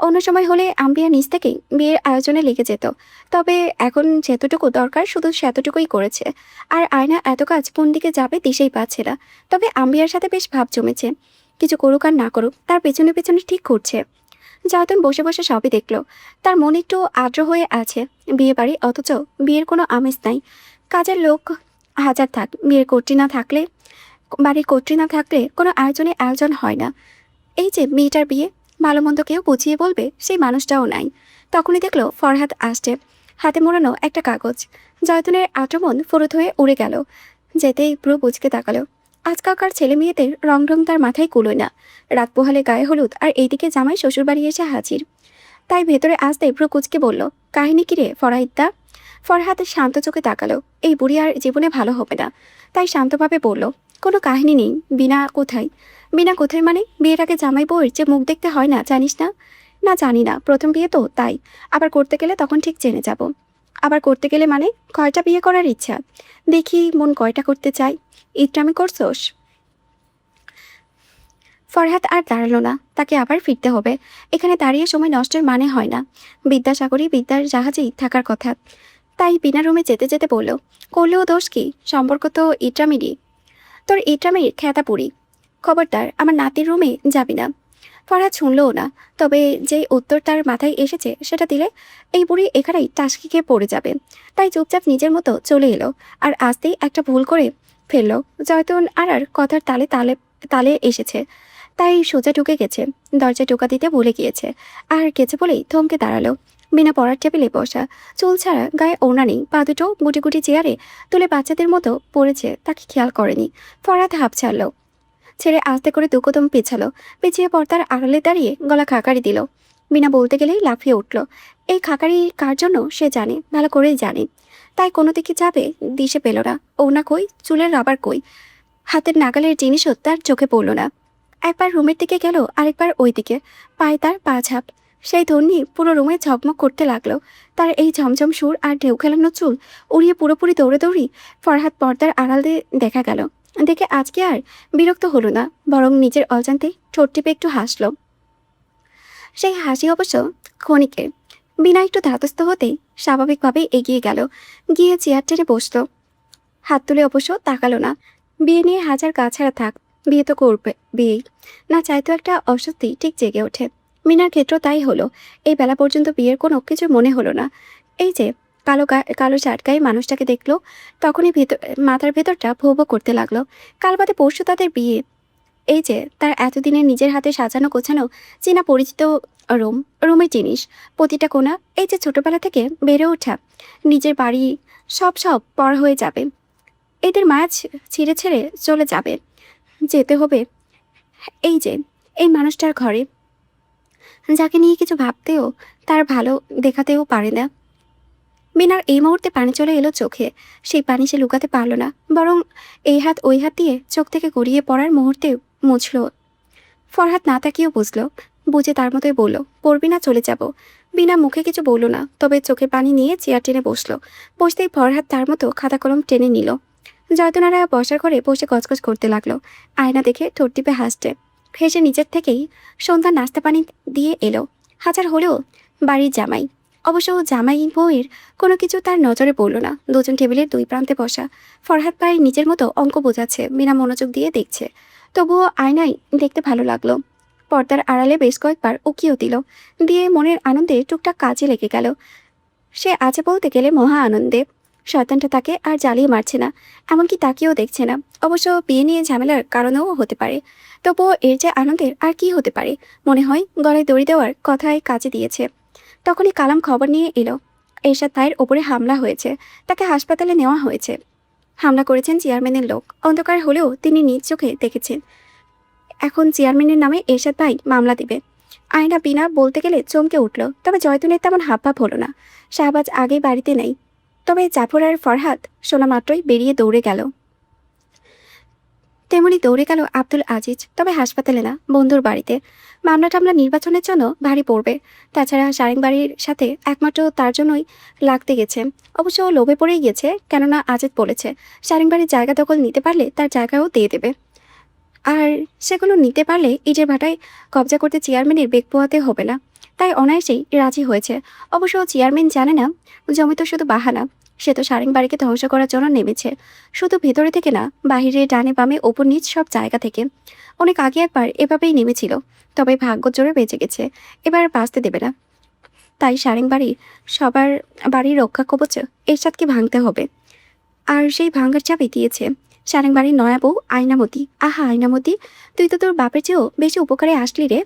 অন্য সময় হলে আম্বিয়া নিজ থেকেই বিয়ের আয়োজনে লেগে যেত, তবে এখন যেতটুকু দরকার শুধু সেতটুকুই করেছে। আর আয়না এত কাজ কোন দিকে যাবে দিশেই পাচ্ছে না। তবে আম্বিয়ার সাথে বেশ ভাব জমেছে, কিছু করুক আর না করুক তার পেছনে পেছনে ঠিক করছে। জায়তুন বসে বসে সবই দেখলো, তার মন একটু আর্দ্র হয়ে আছে। বিয়ে বাড়ি, অথচ বিয়ের কোনো আমেজ নাই। কাজের লোক হাজার থাক, বিয়ের কর্ত্রী না থাকলে, বাড়ির কর্ত্রী না থাকলে কোনো আয়োজনে আয়োজন হয় না। এই যে মেয়েটার বিয়ে, ভালো মন্দ কেউ বুঝিয়ে বলবে সেই মানুষটাও নাই। তখনই দেখলো ফরহাদ আসছে, হাতে মোড়ানো একটা কাগজ। জয়তুনের আক্রমণ ফুরুত হয়ে উড়ে গেল, যেতেই পুরো বুঝকে তাকালো। আজকালকার ছেলে মেয়েদের রং ঢং তার মাথায় কুলোয় না। রাত পোহালে গায়ে হলুদ, আর এইদিকে জামাই শ্বশুরবাড়ি এসে হাজির। তাই ভেতরে আসতেই ভ্রু কুচকে বলল, কাহিনী কিরে ফরাইদ্দা? ফরহাদ শান্ত চোখে তাকালো। এই বুড়ি আর জীবনে ভালো হবে না, তাই শান্তভাবে বলল, কোনো কাহিনী নেই। বিনা কোথায়? বিনা কোথায় মানে? বিয়ের আগে জামাই বউয়ের যে মুখ দেখতে হয় না, জানিস না? না জানি না, প্রথম বিয়ে তো তাই। আবার করতে গেলে তখন ঠিক জেনে যাব। আবার করতে গেলে মানে? কয়টা বিয়ে করার ইচ্ছা? দেখি মন কয়টা করতে চাই। ইত্রামি করছোস? ফরহাদ আর দাঁড়ালো না, তাকে আবার ফিরতে হবে। এখানে দাঁড়িয়ে সময় নষ্টের মানে হয় না। বিদ্যাসাগরী বিদ্যার জাহাজেই থাকার কথা। তাই বিনা রুমে যেতে যেতে বলল, করলেও দোষ কি? সম্পর্ক তো ইট্রামিরই। তোর ইট্রামির খ্যাতা পুরি। খবরদার আমার নাতির রুমে যাবি না। ফরহাদ শুনলও না, তবে যেই উত্তর তার মাথায় এসেছে সেটা দিলে এই বুড়ি এখানেই টাসকি খেয়ে পড়ে যাবে। তাই চুপচাপ নিজের মতো চলে এলো। আর আসতেই একটা ভুল করে ফেললো। জয়তুন আর কথার তালে তালে তালে এসেছে, তাই সোজা ঢুকে গেছে। দরজায় টোকা দিতে ভুলে গিয়েছে, আর গেছে বলেই থমকে দাঁড়ালো। বিনা পড়ার টেবিলে বসা, চুল ছাড়া, গায়ে ওড়না নেই, পা দুটো গুটি গুটি চেয়ারে তুলে বাচ্চাদের মতো পড়েছে, তাকে খেয়াল করেনি। ফরহাদ হাঁপ ছাড়লো, ছেড়ে আস্তে করে দু কদম পেছালো। পেছিয়ে পর্দার আড়ালে দাঁড়িয়ে গলা খাকারি দিল। বিনা বলতে গেলেই লাফিয়ে উঠল। এই খাকারি কার জন্য সে জানে, ভালো করেই জানে। তাই কোনো দিকে যাবে দিশে পেল না। ওনা কই, চুলের রাবার কই, হাতের নাগালের জিনিসও তার চোখে পড়ল না। একবার রুমের দিকে গেল, আরেকবার ওই দিকে। পায়ে তার পা ঝাপ। সেই ধ্বনি পুরো রুমে ঝকমক করতে লাগলো। তার এই ঝমঝম সুর আর ঢেউ খেলানো চুল উড়িয়ে পুরোপুরি দৌড়ি ফরহাদ পর্দার আড়ালে দেখা গেল। দেখে আজকে আর বিরক্ত হলো না, বরং নিজের অজান্তে ঠোঁট টিপে একটু হাসল। সেই হাসি অবশ্য ক্ষণিকের। বিনা একটু ধাতস্থ হতেই স্বাভাবিকভাবে এগিয়ে গেল, গিয়ে চেয়ার টেনে বসল। হাত তুলে অবশ্য তাকালো না। বিয়ে নিয়ে হাজার গা ছাড়া থাক, বিয়ে তো করবে, বিয়েই না চাইতো একটা অস্বস্তি ঠিক জেগে ওঠে। মিনার ক্ষেত্র তাই হলো। এই বেলা পর্যন্ত বিয়ের কোনো কিছু মনে হলো না। এই যে কালো শার্ট গায়ে মানুষটাকে দেখলো, তখনই মাথার ভেতরটা ভো ভো করতে লাগলো। কাল বাদে পরশু তাদের বিয়ে। এই যে তার এতদিনের নিজের হাতে সাজানো গোছানো চেনা পরিচিত রুম, রুমের জিনিস প্রতিটা কোণা, এই যে ছোটবেলা থেকে বেড়ে ওঠা নিজের বাড়ি, সব সব পর হয়ে যাবে। এদের মায়া ছিঁড়ে ছেড়ে চলে যাবে, যেতে হবে এই যে এই মানুষটার ঘরে, যাকে নিয়ে কিছু ভাবতেও, তার ভালো দেখাতেও পারে না। বিনার এই মুহূর্তে পানি চলে এলো চোখে। সেই পানি সে লুকাতে পারল না, বরং এই হাত ওই হাত দিয়ে চোখ থেকে গড়িয়ে পড়ার মুহূর্তে মুছল। ফরহাদ না তাকিয়েও বুঝলো, বুঝে তার মতোই বলল, পড়বি না, চলে যাব। বিনা মুখে কিছু বলল না, তবে চোখের পানি নিয়ে চেয়ার টেনে বসলো। বসতেই ফরহাদ তার মতো খাতা কলম টেনে নিল। জয়তনারা বসার ঘরে বসে গজগজ করতে লাগলো। আয়না দেখে ঠোঁট টিপে হাসছে। হেসে নিজের থেকেই সন্ধ্যার নাস্তা পানি দিয়ে এলো। হাজার হলেও বাড়ির জামাই। অবশ্য জামাই বউয়ের কোনো কিছু তার নজরে পড়ল না। দুজন টেবিলের দুই প্রান্তে বসা। ফরহাদ ভাই নিজের মতো অঙ্ক বোঝাচ্ছে, বিনা মনোযোগ দিয়ে দেখছে। তবুও আয়নায় দেখতে ভালো লাগলো। পর্দার আড়ালে বেশ কয়েকবার উকিও দিল, দিয়ে মনের আনন্দে টুকটাক কাজে লেগে গেল। সে আছে বলতে গেলে মহা আনন্দে। শয়তানটা তাকে আর জ্বালিয়ে মারছে না, এমনকি তাকেও দেখছে না। অবশ্য বিয়ে নিয়ে ঝামেলার কারণেও হতে পারে। তবুও এর যে আনন্দের আর কি হতে পারে। মনে হয় গলায় দড়ি দেওয়ার কথায় কাজে দিয়েছে। তখনই কালাম খবর নিয়ে এলো, এরশাদ ভাইয়ের ওপরে হামলা হয়েছে, তাকে হাসপাতালে নেওয়া হয়েছে। হামলা করেছেন চেয়ারম্যানের লোক। অন্ধকার হলেও তিনি নিজ চোখে দেখেছেন। এখন চেয়ারম্যানের নামে এরশাদ ভাই মামলা দিবে। আয়না বিনা বলতে গেলে চমকে উঠল, তবে জয়তুনের তেমন হাবভাব হলো না। শাহবাজ আগে বাড়িতে নেই, তবে জাফর আর ফরহাদ শোনা মাত্রই বেরিয়ে দৌড়ে গেল। তেমনি দৌড়ে গেল আব্দুল আজিজ, তবে হাসপাতালে না, বন্ধুর বাড়িতে। মামলা টামলা নির্বাচনের জন্য ভারী পড়বে। তাছাড়া সারেংবাড়ির সাথে একমাত্র তার জন্যই লাগতে গেছে। অবশ্য লোভে পড়েই গেছে, কেননা আজিজ বলেছে সারেংবাড়ির জায়গা দখল নিতে পারলে তার জায়গাও দিয়ে দেবে। আর সেগুলো নিতে পারলে ইটের ভাটায় কবজা করতে চেয়ারম্যানের বেগ পোহাতে হবে না। তাই অনায়াসেই রাজি হয়েছে। অবশ্য চেয়ারম্যান জানে না জমি তো শুধু বাহানা, সে তো সারেং বাড়িকে ধ্বংস করার জন্য নেমেছে, শুধু ভেতরে থেকে না, বাহিরে ডানে বামে ওপর নিচ সব জায়গা থেকে। অনেক আগে একবার এভাবেই নেমেছিল, তবে ভাগ্য জোরে বেঁচে গেছে, এবার আর বাঁচতে দেবে না। তাই সারেং বাড়ি সবার বাড়ির রক্ষা কবচ এরশাদকে ভাঙতে হবে। আর সেই ভাঙার চাপে দিয়েছে সারেং বাড়ির নয়া বউ আয়নামতি। আহা আয়নামতি, তুই তো তোর বাপের চেয়েও বেশি উপকারে আসলি রে।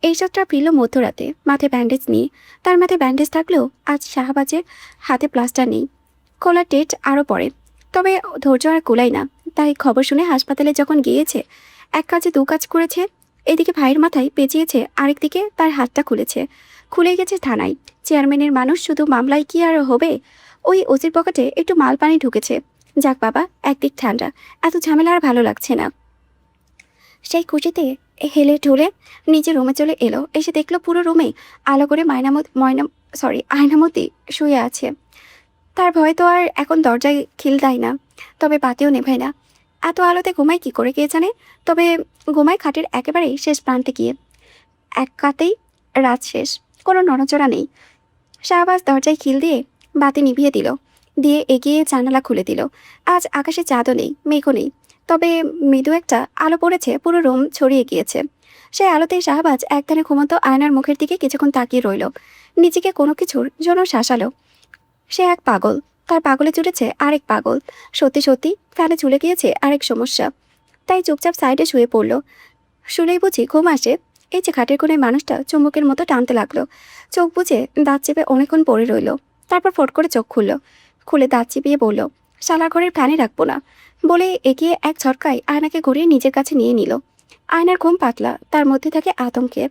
এরশাদটা ফিরল মধ্যরাতে, মাথায় ব্যান্ডেজ নিয়ে। তার মাথায় ব্যান্ডেজ থাকলেও আজ শাহবাজের হাতে প্লাস্টার নেই। খোলার ডেট আরও পরে, তবে ধৈর্য আর কোলাই না। তাই খবর শুনে হাসপাতালে যখন গিয়েছে, এক কাজে দু কাজ করেছে। এদিকে ভাইয়ের মাথায় পেঁচিয়েছে, আরেকদিকে তার হাতটা খুলে গেছে থানায়। চেয়ারম্যানের মানুষ, শুধু মামলায় কি আর হবে। ওই ওসির পকেটে একটু মাল পানি ঢুকেছে। যাক বাবা, একদিক ঠান্ডা, এত ঝামেলা আর ভালো লাগছে না। সেই খুশিতে হেলে ঢুলে নিজের রুমে চলে এলো। এসে দেখলো পুরো রুমে আলো করে আয়নামতি শুয়ে আছে। তার ভয় তো আর এখন দরজায় খিল দেয় না, তবে বাতিও নেভায় না। এত আলোতে ঘুমায় কি করে কে জানে। তবে ঘুমায় খাটের একেবারেই শেষ প্রান্তে গিয়ে। এক কাতেই রাত শেষ, কোনো নড়াচড়া নেই। শাহবাজ দরজায় খিল দিয়ে বাতি নিভিয়ে দিল, দিয়ে এগিয়ে জানালা খুলে দিল। আজ আকাশে চাঁদও নেই, মেঘও নেই, তবে মৃদু একটা আলো পড়েছে, পুরো রুম ছড়িয়ে গিয়েছে। সেই আলোতেই শাহবাজ একধানে ঘুমন্ত আয়নার মুখের দিকে কিছুক্ষণ তাকিয়ে রইল। নিজেকে কোনো কিছুর জন্য শাসালো। সে এক পাগল, তার পাগলে জুড়েছে আরেক পাগল। সত্যি সত্যি কানে চলে গিয়েছে আরেক সমস্যা। তাই চুপচাপ সাইডে শুয়ে পড়ল। শুলেই বুঝি ঘুম আসে। এই যে খাটের কোণে মানুষটা চুম্বকের মতো টানতে লাগলো। চোখ বুঝে দাঁত চেপে অনেকক্ষণ পড়ে রইল। তারপর ফট করে চোখ খুলে দাঁত চিপিয়ে বলল, শালার ঘরের ফ্যানে রাখবো না, বলে এগিয়ে এক ঝটকায় আয়নাকে ঘুরিয়ে নিজের কাছে নিয়ে নিল। আয়নার ঘুম পাতলা, তার মধ্যে থাকে আতঙ্কে।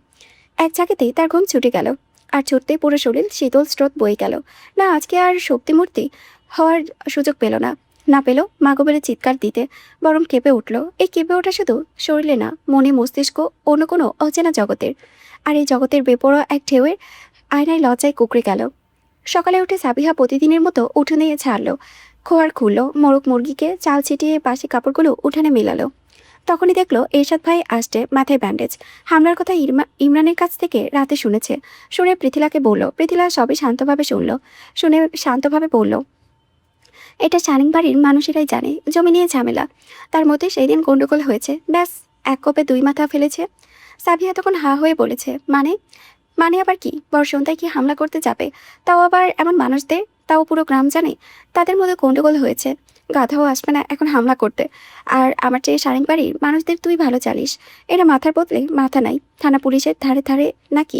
এক ঝাঁকিতেই তার ঘুম ছুটে গেল, আর ছুটতেই পুরো শরীর শীতল স্রোত বয়ে গেল। না, আজকে আর শক্তিমূর্তি হওয়ার সুযোগ পেল না পেল মাগো বলে চিৎকার দিতে, বরং কেঁপে উঠল। এই কেঁপে ওঠা শুধু শরীরে না, মনে মস্তিষ্ক, অন্য কোনো অচেনা জগতের। আর এই জগতের বেপরোয়া এক ঢেউয়ের আয়নায় লজ্জায় কুকড়ে গেল। সকালে উঠে সাবিহা প্রতিদিনের মতো উঠোনে ছাড়লো, খোয়ার খুললো, মোরগ মুরগিকে চাল ছিটিয়ে বাসি কাপড়গুলো উঠানে মেলালো। তখনই দেখলো এরশাদ ভাই আসছে, মাথায় ব্যান্ডেজ। হামলার কথা ইমরানের কাছ থেকে রাতে শুনে পৃথিলাকে বলল। পৃথিলা সবই শান্তভাবে বলল, এটা সানিং বাড়ির মানুষেরাই জানে, জমি নিয়ে ঝামেলা। তার মধ্যে সেই দিন গন্ডগোল হয়েছে, ব্যাস এক কোপে দুই মাথা ফেলেছে। সাবিহা তখন হা হয়ে বলেছে, মানে আবার কি? বর্ষন্তায় কি হামলা করতে যাবে? তাও আবার এমন মানুষদের, তাও পুরো গ্রাম জানে তাদের মধ্যে গন্ডগোল হয়েছে। গাধাও আসবে না এখন হামলা করতে। আর আমার চেয়ে সারেং বাড়ির মানুষদের তুই ভালো চালিস। এরা মাথার বদলে মাথা নাই। থানা পুলিশের ধারে ধারে নাকি?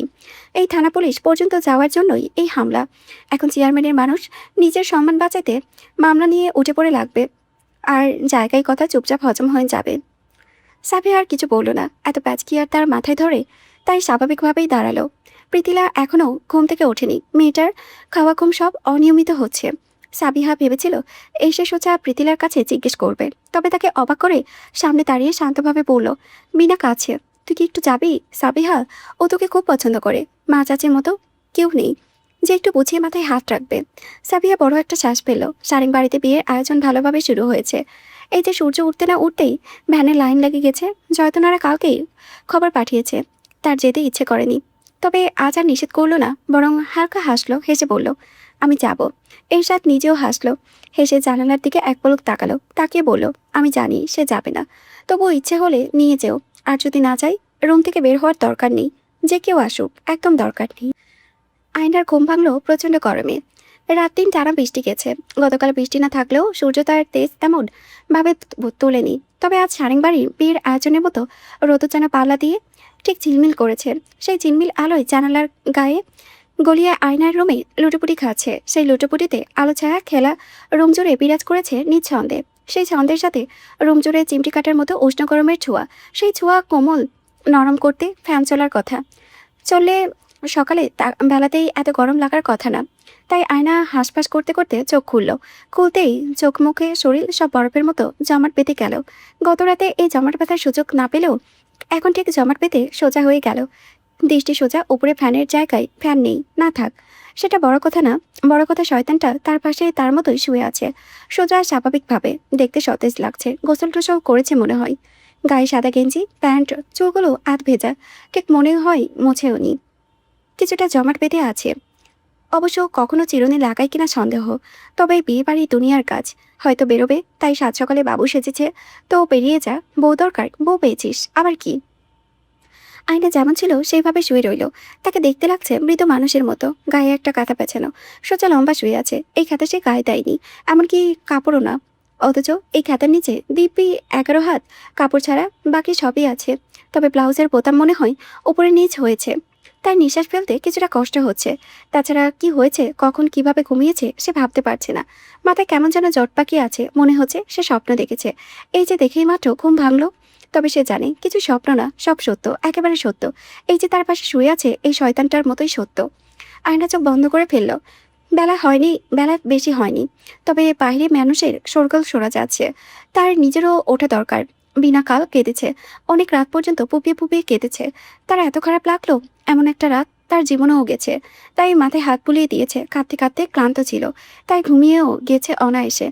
এই থানা পুলিশ পর্যন্ত যাওয়ার জন্যই এই হামলা। এখন চেয়ারম্যানের মানুষ নিজের সম্মান বাঁচাতে মামলা নিয়ে উঠে পড়ে লাগবে, আর জায়গায় কথা চুপচাপ হজম হয়ে যাবে। সাবিহা আর কিছু বলল না, এত প্যাচ কি আর তার মাথায় ধরে? তাই স্বাভাবিকভাবেই দাঁড়ালো। পৃথিলা এখনও ঘুম থেকে ওঠেনি। মেয়েটার খাওয়া ঘুম সব অনিয়মিত হচ্ছে। সাবিহা ভেবেছিল এসে সোজা পৃথিলার কাছে জিজ্ঞেস করবে, তবে তাকে অবাক করে সামনে দাঁড়িয়ে শান্তভাবে বলল, বিনা কাছে তুই কি একটু যাবি? সাবিহা, ও তোকে খুব পছন্দ করে। মা চাচির মতো কেউ নেই যে একটু বুঝিয়ে মাথায় হাত রাখবে। সাবিহা বড় একটা শ্বাস পেল। সারেং বাড়িতে বিয়ের আয়োজন ভালোভাবে শুরু হয়েছে। এই যে সূর্য উঠতে না উঠতেই ভ্যানের লাইন লেগে গেছে। জয়তনারা কালকেই খবর পাঠিয়েছে, তার যেতে ইচ্ছে করেনি, তবে আজ আর নিষেধ করলো না, বরং হালকা হাসলো, হেসে বলল, আমি যাব। এরশাদ নিজেও হাসলো, হেসে জানালার দিকে এক পলক তাকিয়ে বলল, আমি জানি সে যাবে না, তবুও ইচ্ছে হলে নিয়ে যেও। আর যদি না যাই, রুম থেকে বের হওয়ার দরকার নেই, যে কেউ আসুক, একদম দরকার নেই। আয়নার ঘুম ভাঙলো প্রচণ্ড গরমে। রাত দিন টানা বৃষ্টি গেছে। গতকাল বৃষ্টি না থাকলেও সূর্য তার তেজ তেমন ভাবে তোলেনি। তবে আজ সারেং বাড়ির বিয়ের আয়োজনের মতো রোদ যেন পাল্লা দিয়ে ঠিক ঝিলমিল করেছে। সেই ঝিলমিল আলোয় জানালার গায়ে গলিয়ে আয়নার রুমে লুটোপুটি খাচ্ছে। সেই লুটোপুটিতে আলো ছায়া খেলা রুম জুড়ে বিরাজ করেছে নিঃছন্দে। সেই ছন্দের সাথে রুম জুড়ে চিমটি কাটার মতো উষ্ণ গরমের ছোঁয়া। সেই ছোঁয়া কোমল নরম করতে ফ্যান চলার কথা, চললে সকালে বেলাতেই এত গরম লাগার কথা না। তাই আয়না হাঁসফাঁস করতে করতে চোখ খুলতেই চোখ মুখে শরীর সব বরফের মতো জমাট বেঁধে গেল। গত রাতে এই জমাট ব্যথার সুযোগ না পেলেও এখন ঠিক জমাট বেঁধে সোজা হয়ে গেল। দৃষ্টি সোজা উপরে, ফ্যানের জায়গায় ফ্যান নেই, না থাক সেটা বড় কথা না। বড় কথা শয়তানটা তার পাশে তার মতোই শুয়ে আছে, সোজা স্বাভাবিকভাবে। দেখতে সতেজ লাগছে, গোসল টোসল করেছে মনে হয়। গায়ে সাদা গেঞ্জি, প্যান্ট, চুলগুলো আধ ভেজা, ঠিক মনে হয় মোছেও নি। কিছুটা জমাট বেঁধে আছে। অবশ্য কখনো চিরুনি লাগায় কিনা সন্দেহ। তবে বিয়ে বাড়ি দুনিয়ার কাজ, হয়তো বেরোবে, তাই সাত সকালে বাবু সেজেছে। তো বেরিয়ে যা, বউ দরকার, বউ পেয়েছিস আবার কি। আয়না যেমন ছিল সেইভাবে শুয়ে রইল। তাকে দেখতে লাগছে মৃত মানুষের মতো, গায়ে একটা কাঁথা পেঁচানো, সোজা লম্বা শুয়ে আছে। এই খাতা সে গায়ে দেয়নি, এমনকি কাপড়ও না। অথচ এই খাতার নিচে দিব্যি 11 হাত কাপড় ছাড়া বাকি সবই আছে। তবে ব্লাউজের বোতাম মনে হয় উপরে নিচ হয়েছে। তার নিঃশ্বাস ফেলতে কিছুটা কষ্ট হচ্ছে। তাছাড়া কি হয়েছে, কখন কিভাবে ঘুমিয়েছে সে ভাবতে পারছে না। মাথায় কেমন যেন জট পাকিয়ে আছে, মনে হচ্ছে সে স্বপ্ন দেখেছে। এই যে দেখেই মাত্র ঘুম ভাঙলো। তবে সে জানে কিছু স্বপ্ন না, সব সত্য, একেবারে সত্য। এই যে তার পাশে শুয়ে আছে এই শয়তানটার মতোই সত্য। আয়না চোখ বন্ধ করে ফেলল। বেলা বেশি হয়নি। তবে বাইরে মানুষের শোরগোল শোনা যাচ্ছে। তার নিজেরও ওঠা দরকার। বিনা কাল কেঁদেছে, অনেক রাত পর্যন্ত পুপিয়ে পুপিয়ে কেঁদেছে। তার এত খারাপ লাগলো, এমন একটা রাত তার জীবনেও গেছে। তাই মাথায় হাত বুলিয়ে দিয়েছে, কাঁদতে কাঁদতে ক্লান্ত ছিল, তাই ঘুমিয়েও গেছে অনায়াসে।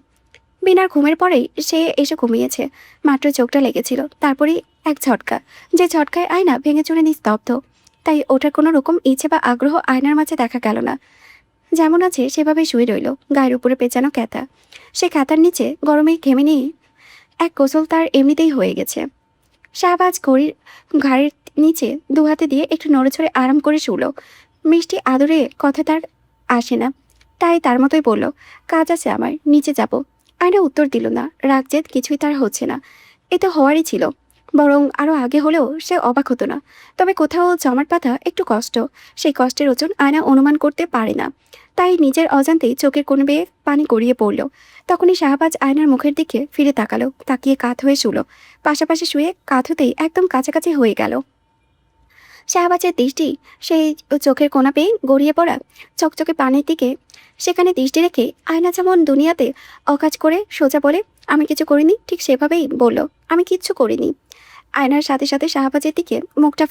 বিনার ঘুমের পরেই সে এসে ঘুমিয়েছে। মাত্র চোখটা লেগেছিল, তারপরেই এক ঝটকা, যে ঝটকায় আয়না ভেঙে চুরে নিস্তব্ধ। তাই ওঠার কোনো রকম ইচ্ছে বা আগ্রহ আয়নার মাঝে দেখা গেল না। যেমন আছে সেভাবেই শুয়ে রইল, গায়ের উপরে পেঁচানো ক্যাথা। সে খাতার নিচে গরমে ঘেমে নিয়ে এক গোসল তার এমনিতেই হয়ে গেছে। শাহবাজ ঘাড়ের নিচে দু হাতে দিয়ে একটু নড়েচড়ে আরাম করে শুলো। মিষ্টি আদরে কথা তার আসে না, তাই তার মতোই বলল, কাজ আছে আমার, নিচে যাব। আয়না উত্তর দিল না, রাগ জেদ কিছুই তার হচ্ছে না। এ তো হওয়ারই ছিল, বরং আরও আগে হলেও সে অবাক হতো না। তবে কোথাও জমাট বাঁধা একটু কষ্ট, সেই কষ্টের ওজন আয়না অনুমান করতে পারে না। তাই নিজের অজান্তেই চোখের কোণে বেয়ে পানি গড়িয়ে পড়ল। তখনই শাহবাজ আয়নার মুখের দিকে ফিরে তাকালো, তাকিয়ে কাত হয়ে শুলো। পাশাপাশি শুয়ে কাত হতেই একদম কাছাকাছি হয়ে গেল। শাহবাজের দৃষ্টি সেই চোখের কোণা পেয়ে গড়িয়ে পড়া চকচকে পানির দিকে। সেখানে দৃষ্টি রেখে আয়না যেমন দুনিয়াতে অকাজ করে সোজা বলে, আমি কিছু করিনি, ঠিক সেভাবেই বলল, আমি কিচ্ছু করিনি। আয়নার সাথে সাথে শাহবাজের দিকে মুখটা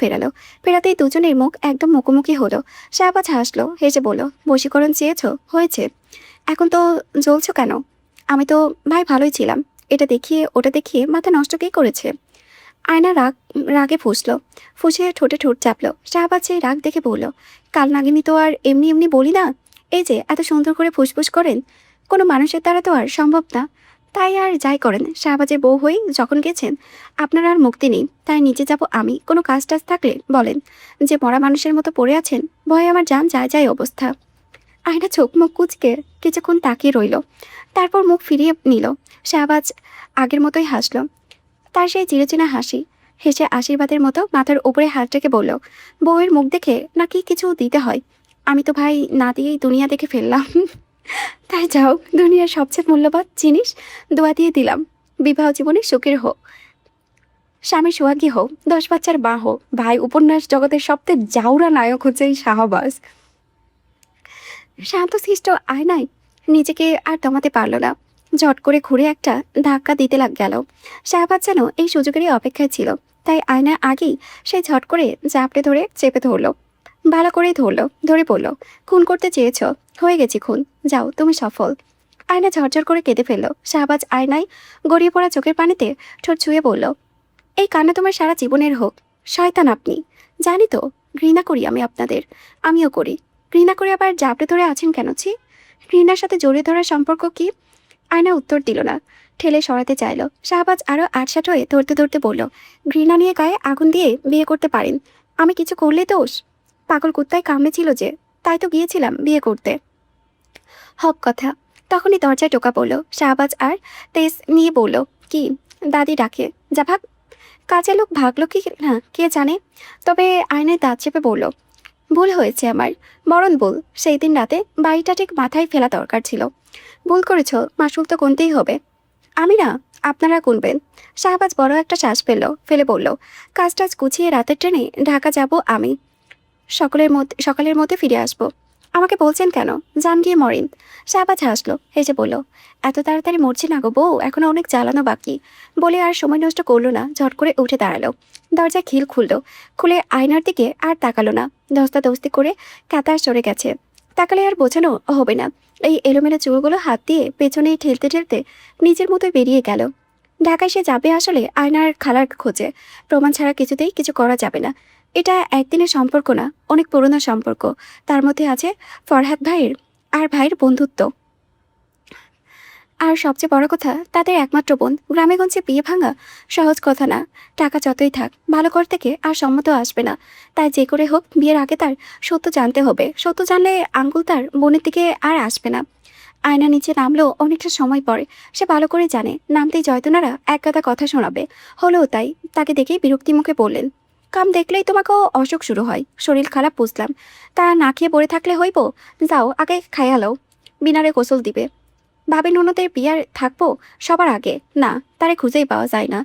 ফেরাতেই দুজনের মুখ একদম মুখোমুখি হলো। শাহবাজ হাসলো, হেসে বলল, বশীকরণ চেয়েছ, হয়েছে। এখন তো জ্বলছো কেন? আমি তো ভাই ভালোই ছিলাম, এটা দেখিয়ে ওটা দেখিয়ে মাথা নষ্ট কে করেছে? আয়না রাগে ফুঁসে ঠোঁটে ঠোঁট চাপলো। শাহবাজ সেই রাগ দেখে বলল, কাল নাগিনী তো আর এমনি এমনি বলি না। এই যে এত সুন্দর করে ফুসফুস করেন, কোনো মানুষের দ্বারা তো আর সম্ভব না। তাই আর যাই করেন, শাহবাজের বউ হয়ে যখন গেছেন, আপনার আর মুক্তি নেই। তাই নিচে যাব আমি। কোনো কাজ টাজ থাকলে বলেন। যে মরা মানুষের মতো পড়ে আছেন, ভয়ে আমার জান যায় যায় অবস্থা। আয়না চোখ মুখ কুচকে কিছুক্ষণ তাকিয়ে রইল, তারপর মুখ ফিরিয়ে নিল। শাহবাজ আগের মতোই হাসল, তার সেই চিরচেনা হাসি। হেসে আশীর্বাদের মতো মাথার উপরে হাত রেখে বলল, বউয়ের মুখ দেখে নাকি কিছু দিতে হয়? আমি তো ভাই না দিয়েই দুনিয়া দেখে ফেললাম। তাই যাও, দুনিয়ার সবচেয়ে মূল্যবান জিনিস দোয়া দিয়ে দিলাম। বিবাহ জীবনে সুখের হোক, স্বামী সোহাগী হোক, 10 বাচ্চার মা হোক। ভাই, উপন্যাস জগতের সবচেয়ে জাউরা নায়ক হচ্ছে এই শাহবাজ। শান্তশিষ্ট আয়নায় নিজেকে আর দমাতে পারল না, ঝট করে ঘুরে একটা ধাক্কা দিতে গেল। শাহবাজ যেন এই সুযোগেরই অপেক্ষায় ছিল, তাই আয়না আগেই সেই ঝট করে জাপটে ধরে চেপে ধরল। ভালো করেই ধরে বলল, খুন করতে চেয়েছ, হয়ে গেছি খুন, যাও তুমি সফল। আয়না ঝরঝর করে কেঁদে ফেলল। শাহবাজ আয়নায় গড়িয়ে পড়া চোখের পানিতে ঠোঁট ছুঁয়ে বলল, এই কান্না তোমার সারা জীবনের হোক। শয়তান আপনি, জানি তো, ঘৃণা করি আমি আপনাদের, আমিও করি। ঘৃণা করে আবার জাপটে ধরে আছেন কেন? ঘৃণার সাথে জড়িয়ে ধরার সম্পর্ক কি? আয়না উত্তর দিল না, ঠেলে সরাতে চাইল। শাহবাজ আরও আটসাট হয়ে ধরতে ধরতে বলল, ঘৃণা নিয়ে গায়ে আগুন দিয়ে বিয়ে করতে পারেন, আমি কিছু করলে দোষ? পাগল কুত্তায় কামড়েছিল যে, তাই তো গিয়েছিলাম বিয়ে করতে। হক কথা। তখনই দরজায় টোকা পড়ল। শাহবাজ আর তেজ নিয়ে বলল, কি? দাদি ডাকে, যা ভাগ। কাজের লোক ভাগলো কি না কে জানে। তবে আয়নায় দাঁত চেপে বলল, ভুল হয়েছে আমার, মরণ ভুল। সেই দিন রাতে বাড়িটা ঠিক মাথায় ফেলা দরকার ছিল। ভুল করেছ, মাসুল তো গুনতেই হবে। আমি না, আপনারা গুনবেন। শাহবাজ বড় একটা শ্বাস ফেলে বলল, কাজ টাজ গুছিয়ে রাতের ট্রেনে ঢাকা যাব আমি। সকালের মধ্যে ফিরে আসবো। আমাকে বলছেন কেন? যান গিয়ে মরেন। শাহবাজ হাসলো, হেসে বলল, এত তাড়াতাড়ি মরছি না গো বউ, এখনো অনেক জ্বালানো বাকি। বলে আর সময় নষ্ট করলো না, ঝট করে উঠে দাঁড়ালো। দরজায় খিল খুলে আয়নার দিকে আর তাকালো না। ধস্তাধস্তি করে কাতার সরে গেছে, তাকালে আর বোঝানো হবে না। এই এলোমেলো চুলগুলো হাত দিয়ে পেছনে ঠেলতে ঠেলতে নিজের মতোই বেরিয়ে গেল। ঢাকায় সে যাবে আসলে আয়নার খালার খোঁজে। প্রমাণ ছাড়া কিছুতেই কিছু করা যাবে না। এটা একদিনের সম্পর্ক না, অনেক পুরনো সম্পর্ক। তার মধ্যে আছে ফরহাদ ভাইয়ের আর ভাইয়ের বন্ধুত্ব। আর সবচেয়ে বড় কথা, তাদের একমাত্র বোন। গ্রামেগঞ্জে বিয়ে ভাঙা সহজ কথা না। টাকা যতই থাক, ভালো ঘর থেকে আর সম্মত আসবে না। তাই যে করে হোক বিয়ের আগে তার সত্য জানতে হবে। সত্য জানলে আঙ্গুল তার বোনের দিকে আর আসবে না। আয়না নিচে নামলেও অনেকটা সময় পরে। সে ভালো করে জানে নামতেই জয়তুনারা এক গাদা কথা শোনাবে। হলেও তাই। তাকে দেখেই বিরক্তি মুখে বললেন, কাম দেখলেই তোমাকেও অসুখ শুরু হয়। শরীর খারাপ বুঝলাম, তা না খেয়ে পড়ে থাকলে হইব? যাও আগে খাইয়া লও, বিনারে গোসল দিবে। ভাবি ননদের বিয়ার থাকবো সবার আগে? না, তারে খুঁজেই পাওয়া যায় না।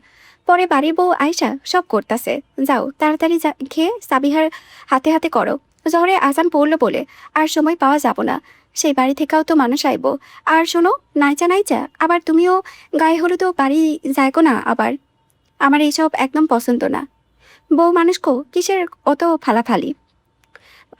পরে বাড়ির বউ আয়সা সব করতাছে। যাও তাড়াতাড়ি খেয়ে সাবিহার হাতে হাতে করো। জহরে আজান পড়লো বলে আর সময় পাওয়া যাব না। সেই বাড়ি থেকেও তো মানুষ আইব। আর শোনো, নাইচা নাইচা আবার তুমিও গায়ে হলুদও বাড়ি যাইগো না আবার। আমার এইসব একদম পছন্দ না। বউ মানুষকো কিসের অত ফালাফালি?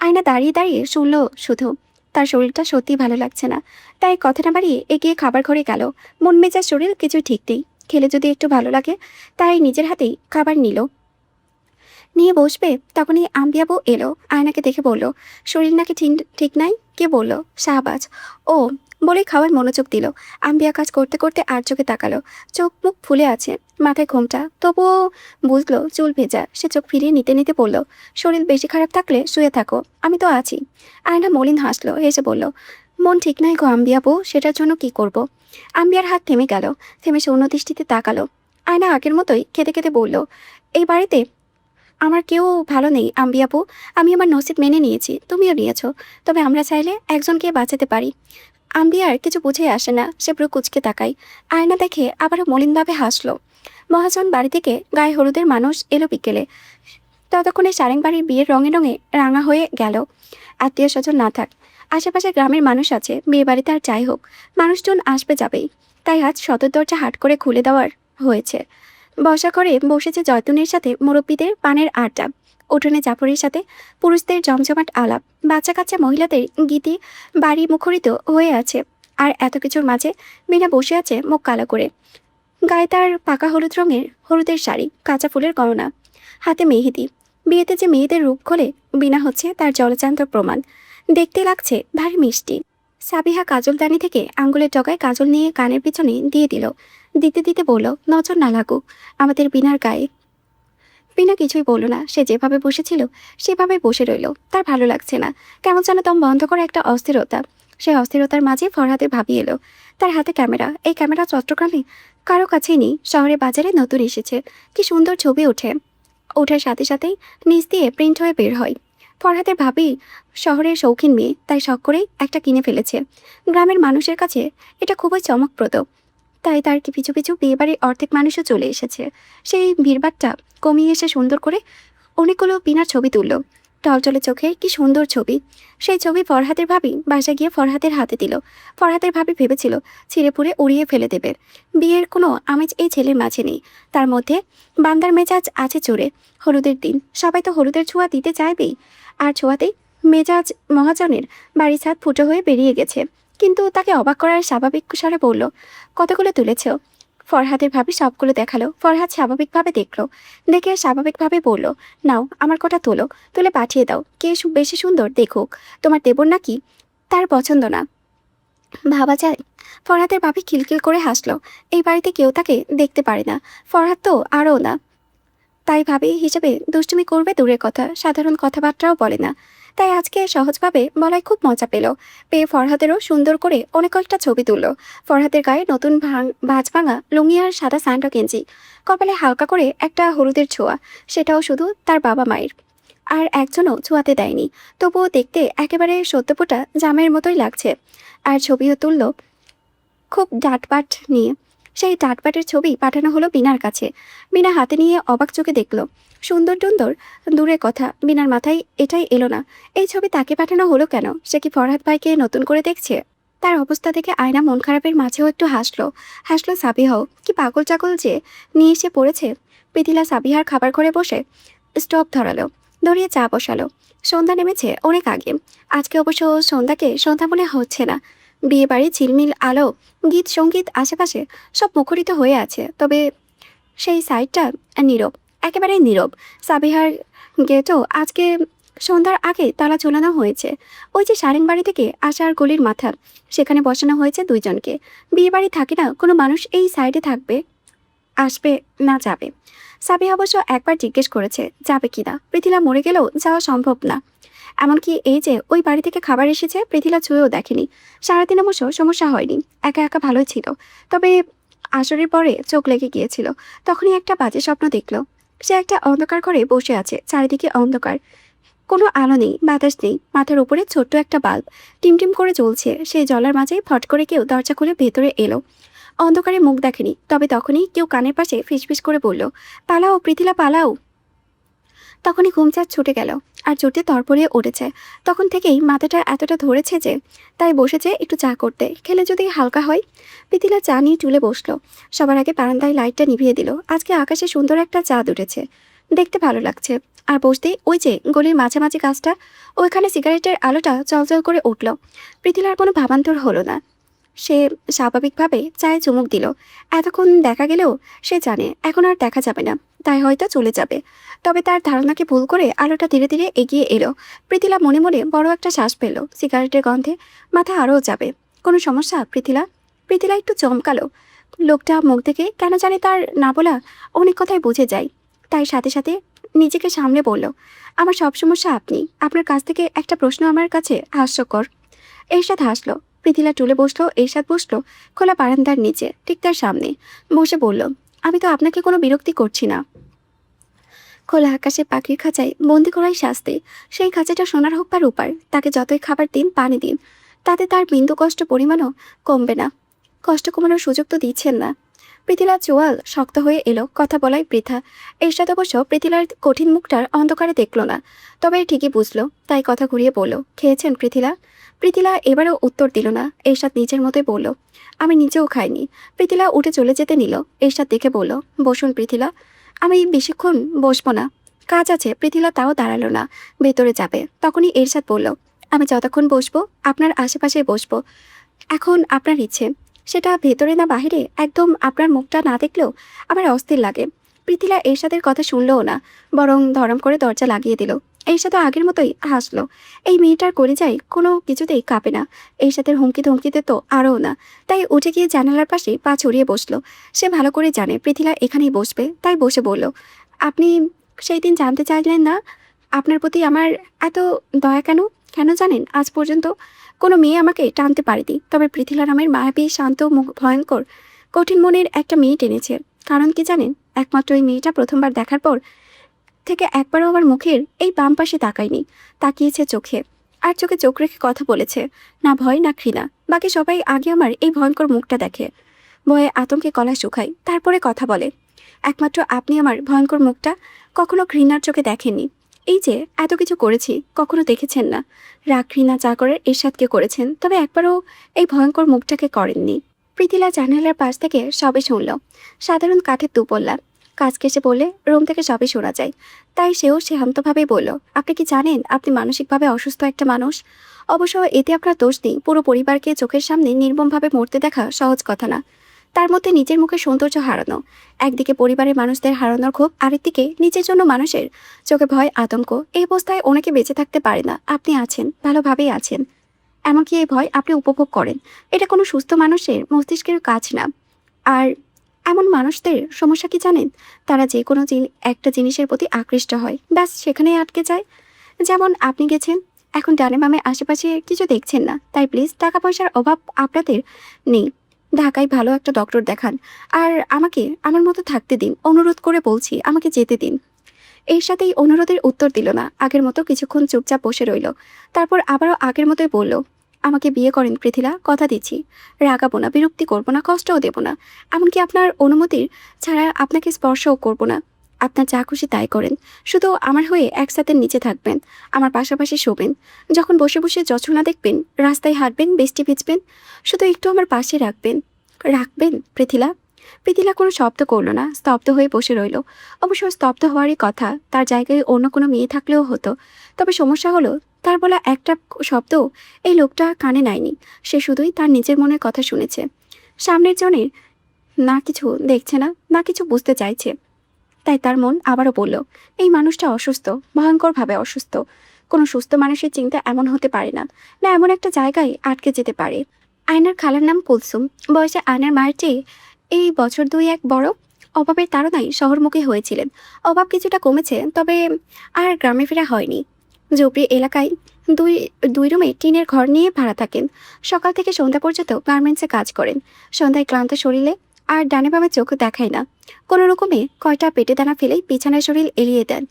আয়না দাঁড়িয়ে দাঁড়িয়ে শুনলো শুধু। তার শরীরটা সত্যিই ভালো লাগছে না। তাই কথা না বাড়িয়ে এগিয়ে খাবার ঘরে গেল। মন মেজাজ শরীর কিছুই ঠিক নেই। খেলে যদি একটু ভালো লাগে। তাই নিজের হাতেই খাবার নিল। নিয়ে বসবে তখনই আম্বিয়া বউ এলো। আয়নাকে দেখে বলল, শরীর নাকি ঠিক ঠিক নাই? কে বলল? শাহবাজ। ও, বলে খাওয়ার মনোযোগ দিল। আম্বিয়া কাজ করতে করতে আর চোখে তাকালো। চোখ মুখ ফুলে আছে, মাথায় ঘোমটা, তবুও বুঝলো চুল ভেজা। সে চোখ ফিরিয়ে নিতে নিতে বলল, শরীর বেশি খারাপ থাকলে শুয়ে থাকো, আমি তো আছি। আয়না মলিন হাসলো, হেসে বলল, মন ঠিক নাই গো আম্বিয়া বউ, সেটার জন্য কি করব? আম্বিয়ার হাত থেমে গেল। থেমে শূন্য দৃষ্টিতে তাকালো। আয়না আগের মতোই খেতে খেতে বলল, এই বাড়িতে আমার কেউ ভালো নেই আম্বিয়াপু। আমি আমার নসিব মেনে নিয়েছি, তুমিও নিয়েছো। তবে আমরা চাইলে একজনকে বাঁচাতে পারি। আম্বিয়ার কিছু বুঝে আসে না। সে পুরো কুচকে তাকায়। আয়না দেখে আবারও মলিনভাবে হাসলো। মহাজন বাড়ি থেকে গায়ে হলুদের মানুষ এলো বিকেলে। ততক্ষণে সারেং বাড়ির বিয়ের রঙে রঙে রাঙা হয়ে গেল। আত্মীয় স্বজন না থাক, আশেপাশে গ্রামের মানুষ আছে। বিয়ে বাড়িতে আর যাই হোক, মানুষজন আসবে যাবেই। তাই আজ সদর দরজা হাট করে খুলে দেওয়ার হয়েছে। বসা ঘরে বসেছে জয়তুনের সাথে মুরব্বীদের পানের আড্ডা। উঠোনে জাফরের সাথে পুরুষদের জমজমাট আলাপ। বাচ্চা কাচ্চা মহিলাদের গীতি বাড়ি মুখরিত হয়ে আছে। আর এত কিছুর মাঝে মিনা বসে আছে মুখ কালো করে। গায়ে তার পাকা হলুদ রঙের হলুদের শাড়ি, কাঁচা ফুলের গহনা, হাতে মেহেদি। বিয়েতে যে মেয়েদের রূপ খোলে, বিনা হচ্ছে তার জলজান্ত প্রমাণ। দেখতে লাগছে ভারী মিষ্টি। সাবিহা কাজলদানি থেকে আঙ্গুলের ডগায় কাজল নিয়ে কানের পিছনে দিয়ে দিল। দিতে দিতে বলল, নজর না লাগুক আমাদের বিনার গায়ে। বিনা কিছুই বলল না। সে যেভাবে বসেছিল সেভাবে বসে রইল। তার ভালো লাগছে না। কেমন যেন দম বন্ধ করে একটা অস্থিরতা। সেই অস্থিরতার মাঝে ফরহাদের ভাবি এলো। তার হাতে ক্যামেরা। এই ক্যামেরা চট্টগ্রামে কারো কাছেই নেই। শহরে বাজারে নতুন এসেছে। কি সুন্দর ছবি ওঠে। ওঠার সাথে সাথেই নিচ দিয়ে প্রিন্ট হয়ে বের হয়। ফরহাদের ভাবি শহরের শৌখিন মেয়ে, তাই শখ করেই একটা কিনে ফেলেছে। গ্রামের মানুষের কাছে এটা খুবই চমকপ্রদ। তাই তার কি পিছু পিছু বিয়েবাড়ির অর্ধেক মানুষও চলে এসেছে। সেই ভিড়ভাট্টা কমিয়ে এসে সুন্দর করে অনেকগুলো বিনার ছবি তুলল। টলটলে চোখের কি সুন্দর ছবি। সেই ছবি ফরহাদের ভাবি বাসায় গিয়ে ফরহাদের হাতে দিল। ফরহাদের ভাবি ভেবেছিল ছিঁড়ে পুড়ে উড়িয়ে ফেলে দেবে। বিয়ের কোনো আমেজ এই ছেলের মাঝে নেই। তার মধ্যে বান্দার মেজাজ আছে চড়ে। হলুদের দিন, সবাই তো হলুদের ছোঁয়া দিতে চাইবেই। আর ছোঁয়াতেই মেজাজ মহাজনের বাড়ি ছাদ ফুটো হয়ে বেরিয়ে গেছে। কিন্তু তাকে অবাক করার স্বাভাবিক স্বরে বলল, কতগুলো তুলেছ? ফরহাদের ভাবি সবগুলো দেখালো। ফরহাদ স্বাভাবিকভাবে দেখলো। দেখে স্বাভাবিকভাবে বলল, নাও আমার কটা তোলো, তুলে পাঠিয়ে দাও। কে বেশি সুন্দর দেখুক। তোমার দেবর নাকি তার পছন্দ না? ভাবা যায়। ফরহাদের ভাবি খিলখিল করে হাসলো। এই বাড়িতে কেউ তাকে দেখতে পারে না, ফরহাদ তো আরও না। তাই ভাবি হিসেবে দুষ্টুমি করবে দূরের কথা, সাধারণ কথাবার্তাও বলে না। তাই আজকে সহজভাবে বলায় খুব মজা পেয়ে ফরহাদেরও সুন্দর করে অনেক কয়েকটা ছবি তুলল। ফরহাদের গায়ে নতুন ভাঁজ ভাঙা লুঙ্গি আর সাদা স্যান্ডো গেঞ্জি, কপালে হালকা করে একটা হলুদের ছোঁয়া, সেটাও শুধু তার বাবা মায়ের। আর একজনও ছোঁয়াতে দেয়নি। তবুও দেখতে একেবারে সত্যপোটা জামের মতোই লাগছে। আর ছবিও তুলল খুব ডাটপাট নিয়ে। সেই ডাটপাটের ছবি পাঠানো হলো বিনার কাছে। বিনা হাতে নিয়ে অবাক চোখে দেখল। সুন্দর টুন্দর দূরের কথা, বিনার মাথায় এটাই এলো না, এই ছবি তাকে পাঠানো হলো কেন? সে কি ফরহাদ ভাইকে নতুন করে দেখছে? তার অবস্থা দেখে আয়না মন খারাপের মাঝেও একটু হাসলো সাবিহাও। কি পাগল চাগল যে নিয়ে এসে পড়েছে। পৃথিলা সাবিহার খাবার ঘরে বসে স্টোভ ধরালো, ধরিয়ে চা বসালো। সন্ধ্যা নেমেছে অনেক আগে। আজকে অবশ্য সন্ধ্যাকে সন্ধ্যা মনে হচ্ছে না। বিয়ে বাড়ি ঝিলমিল আলো, গীত সঙ্গীত আশেপাশে সব মুখরিত হয়ে আছে। তবে সেই সাইডটা নীরব, একেবারেই নীরব। সাবিহার গেটও আজকে সন্ধ্যার আগে তালা ঝোলানো হয়েছে। ওই যে সারেং বাড়ি থেকে আসার গলির মাথা, সেখানে বসানো হয়েছে দুইজনকে। বিয়ে বাড়ি থাকে না কোনো মানুষ এই সাইডে থাকবে, আসবে না যাবে। সাবিহা অবশ্য একবার জিজ্ঞেস করেছে যাবে কিনা, পৃথিলা মরে গেলেও যাওয়া সম্ভব না। এমনকি এই যে ওই বাড়ি থেকে খাবার এসেছে পৃথিলা ছুঁয়েও দেখেনি। সারাদিন অবশ্য সমস্যা হয়নি, একা একা ভালোই ছিল। তবে আসরের পরে চোখ লেগে গিয়েছিল, তখনই একটা বাজে স্বপ্ন দেখলো। সে একটা অন্ধকার ঘরে বসে আছে, চারিদিকে অন্ধকার, কোনো আলো নেই, বাতাস নেই, মাথার উপরে ছোট্ট একটা বাল্ব টিমটিম করে জ্বলছে। সেই জ্বলার মাঝেই ফট করে কেউ দরজা খুলে ভেতরে এলো। অন্ধকারে মুখ দেখেনি, তবে তখনই কেউ কানের পাশে ফিসফিস করে বলল, পালাও পৃথিলা পালাও। তখনই ঘুমচাঁদ ছুটে গেল আর চোটে তরপরিয়ে উঠেছে। তখন থেকেই মাথাটা এতটা ধরেছে যে তাই বসেছে একটু চা করতে, খেলে যদি হালকা হয়। পৃথিলা চা নিয়ে চুলে বসলো। সবার আগে বারান্দায় লাইটটা নিভিয়ে দিল। আজকে আকাশে সুন্দর একটা চাঁদ উঠেছে, দেখতে ভালো লাগছে। আর বসতেই ওই যে গলির মাঝামাঝি গাছটা, ওইখানে সিগারেটের আলোটা চলচল করে উঠল। পৃথিলার কোনো ভাবান্তর হলো না, সে স্বাভাবিকভাবে চায়ে চুমুক দিল। এতক্ষণ দেখা গেলেও সে জানে এখন আর দেখা যাবে না, তাই হয়তো চলে যাবে। তবে তার ধারণাকে ভুল করে আলোটা ধীরে ধীরে এগিয়ে এলো। পৃথিলা মনে মনে বড় একটা শ্বাস পেল। সিগারেটের গন্ধে মাথা আরও যাবে। কোনো সমস্যা পৃথিলা? পৃথিলা একটু চমকালো। লোকটা মুখ থেকে কেন জানি তার না বলা অনেক কথাই বুঝে যায়। তাই সাথে সাথে নিজেকে সামলে বলল, আমার সব সমস্যা আপনি। আপনার কাছ থেকে একটা প্রশ্ন আমার কাছে হাস্যকর। এরশাদ হাসলো। পৃথিলা টুলে বসলো, এরশাদ বসলো খোলা বারান্দার নিচে, ঠিক তার সামনে। বসে বলল, আমি তো আপনাকে কোনো বিরক্তি করছি না। খোলা আকাশে পাখির খাঁচায় বন্দি করাই শাস্তি। সেই খাঁচাটা সোনার হোক বা রূপার, তাকে যতই খাবার দিন, পানি দিন, তাতে তার বিন্দু কষ্ট পরিমাণও কমবে না। কষ্ট কমানোর সুযোগ তো দিচ্ছেন না। পৃথিলার চোয়াল শক্ত হয়ে এলো, কথা বলাই বৃথা। এরশাদ অবশ্য পৃথিলার কঠিন মুখটার অন্ধকারে দেখল না, তবে ঠিকই বুঝলো, তাই কথা ঘুরিয়ে বলল, খেয়েছেন পৃথিলা? পৃথিলা এবারেও উত্তর দিল না। এরশাদ নিজের মতোই বলল, আমি নিজেও খাইনি। পৃথিলা উঠে চলে যেতে নিল। এরশাদ দেখে বলল, বসুন পৃথিলা। আমি বেশিক্ষণ বসবো না, কাজ আছে। পৃথিলা তাও দাঁড়ালো না, ভেতরে যাবে। তখনই এরশাদ বলল, আমি যতক্ষণ বসবো আপনার আশেপাশে বসবো। এখন আপনার ইচ্ছে, সেটা ভেতরে না বাহিরে, একদম আপনার মুখটা না দেখলেও আমার অস্থির লাগে। পৃথিলা এরশাদের কথা শুনলও না, বরং ধরম করে দরজা লাগিয়ে দিল। এরশাদ আগের মতোই হাসলো। এই মেয়েটার কলিজায় কোনো কিছুতেই কাঁপে না, এরশাদের হুমকি ধমকিতে তো আরও না। তাই উঠে গিয়ে জানালার পাশে পা ছড়িয়ে বসলো। সে ভালো করে জানে পৃথিলা এখানেই বসবে, তাই বসে বলল, আপনি সেই দিন জানতে চাইলেন না আপনার প্রতি আমার এত দয়া কেন? কেন জানেন, আজ পর্যন্ত কোনো মেয়ে আমাকে টানতে পারেনি, তবে পৃথিলা নামের মায়াবী, শান্ত, ভয়ঙ্কর, কঠিন মনের একটা মেয়ে টেনেছে। কারণ কি জানেন? একমাত্র এই মেয়েটা প্রথমবার দেখার পর থেকে একবারও আমার মুখের এই বাম পাশে তাকায়নি, তাকিয়েছে চোখে, আর চোখে চোখ রেখে কথা বলেছে। না ভয় না ঘৃণা, বাকি সবাই আগে আমার এই ভয়ঙ্কর মুখটা দেখে, ভয়ে আতঙ্কে গলা শুকায়, তারপরে কথা বলে। একমাত্র আপনি আমার ভয়ঙ্কর মুখটা কখনো ঘৃণার চোখে দেখেননি। এই যে এত কিছু করেছি, কখনো দেখেছেন না। রাগ ঘৃণা যা করার এরশাদকে করেছেন, তবে একবারও এই ভয়ঙ্কর মুখটাকে করেননি। পৃথিলা জানালার পাশ থেকে সবে শুনল। সাধারণ কাঠের দুপল্লা, কাজ কেসে বললে রুম থেকে সবই শোনা যায়। তাই সেও শান্তভাবেই বলল, আপনি কি জানেন আপনি মানসিকভাবে অসুস্থ একটা মানুষ? অবশ্য এতে আপনার দোষ নেই। পুরো পরিবারকে চোখের সামনে নির্মমভাবে মরতে দেখা সহজ কথা না। তার মধ্যে নিজের মুখে সৌন্দর্য হারানো, একদিকে পরিবারের মানুষদের হারানোর ক্ষোভ, আরেকদিকে নিজের জন্য মানুষের চোখে ভয়, আতঙ্ক। এই অবস্থায় অনেকে বেঁচে থাকতে পারে না। আপনি আছেন, ভালোভাবেই আছেন। এমনকি এই ভয় আপনি উপভোগ করেন। এটা কোনো সুস্থ মানুষের মস্তিষ্কের কাজ না। আর এমন মানুষদের সমস্যা কি জানেন? তারা যে কোনো একটা জিনিসের প্রতি আকৃষ্ট হয়, ব্যাস সেখানেই আটকে যায়। যেমন আপনি গেছেন, এখন ডানে বামে আশেপাশে কিছু দেখছেন না, তাই প্লিজ টাকা পয়সার অভাব আপনাদের নেই, ঢাকায় ভালো একটা ডক্টর দেখান, আর আমাকে আমার মতো থাকতে দিন। অনুরোধ করে বলছি, আমাকে যেতে দিন। এর সাথেই অনুরোধের উত্তর দিল না, আগের মতো কিছুক্ষণ চুপচাপ বসে রইল। তারপর আবারও আগের মতোই বলল, আমাকে বিয়ে করেন পৃথিলা, কথা দিচ্ছি। রাগাবো না, বিরক্তি করবো না, কষ্টও দেব না। এমনকি আপনার অনুমতির ছাড়া আপনাকে স্পর্শও করব না। আপনার যা খুশি তাই করেন, শুধু আমার হয়ে একসাথে নিচে থাকবেন, আমার পাশাপাশি শোবেন। যখন বসে বসে যছনা দেখবেন, রাস্তায় হাঁটবেন, বৃষ্টি ভিজবেন, শুধু একটু আমার পাশে রাখবেন পৃথিলা। পৃথিলা কোনো শব্দ করল না, স্তব্ধ হয়ে বসে রইল। অবশ্য স্তব্ধ হওয়ারই কথা, তার জায়গায় অন্য কোনো মেয়ে থাকলেও হতো। তবে সমস্যা হলো, তার বলা একটা শব্দ এই লোকটা কানে নেয়নি। সে শুধুই তার নিজের মনের কথা শুনেছে। সামনের জনের না কিছু দেখছে না, না কিছু বুঝতে চাইছে। তাই তার মন আবারও বলল, এই মানুষটা অসুস্থ, ভয়ঙ্করভাবে অসুস্থ। কোনো সুস্থ মানুষের চিন্তা এমন হতে পারে না, না এমন একটা জায়গায় আটকে যেতে পারে। আয়নার খালার নাম কুলসুম। বয়সে আয়নার মায়ের চেয়ে এই বছর দুই এক বড়। অভাবের তাড়নায় শহরমুখী হয়েছিলেন। অভাব কিছুটা কমেছে, তবে আর গ্রামে ফেরা হয়নি। ঝুপড়ি এলাকায় দুই দুই রুমে টিনের ঘর নিয়ে ভাড়া থাকেন। সকাল থেকে সন্ধ্যা পর্যন্ত গার্মেন্টসে কাজ করেন। সন্ধ্যায় ক্লান্ত শরীরে আর ডানে বামে চোখ দেখায় না। কোনো রকমে কয়টা পেটে দানা ফেলেই বিছানায় শরীর এড়িয়ে দেন।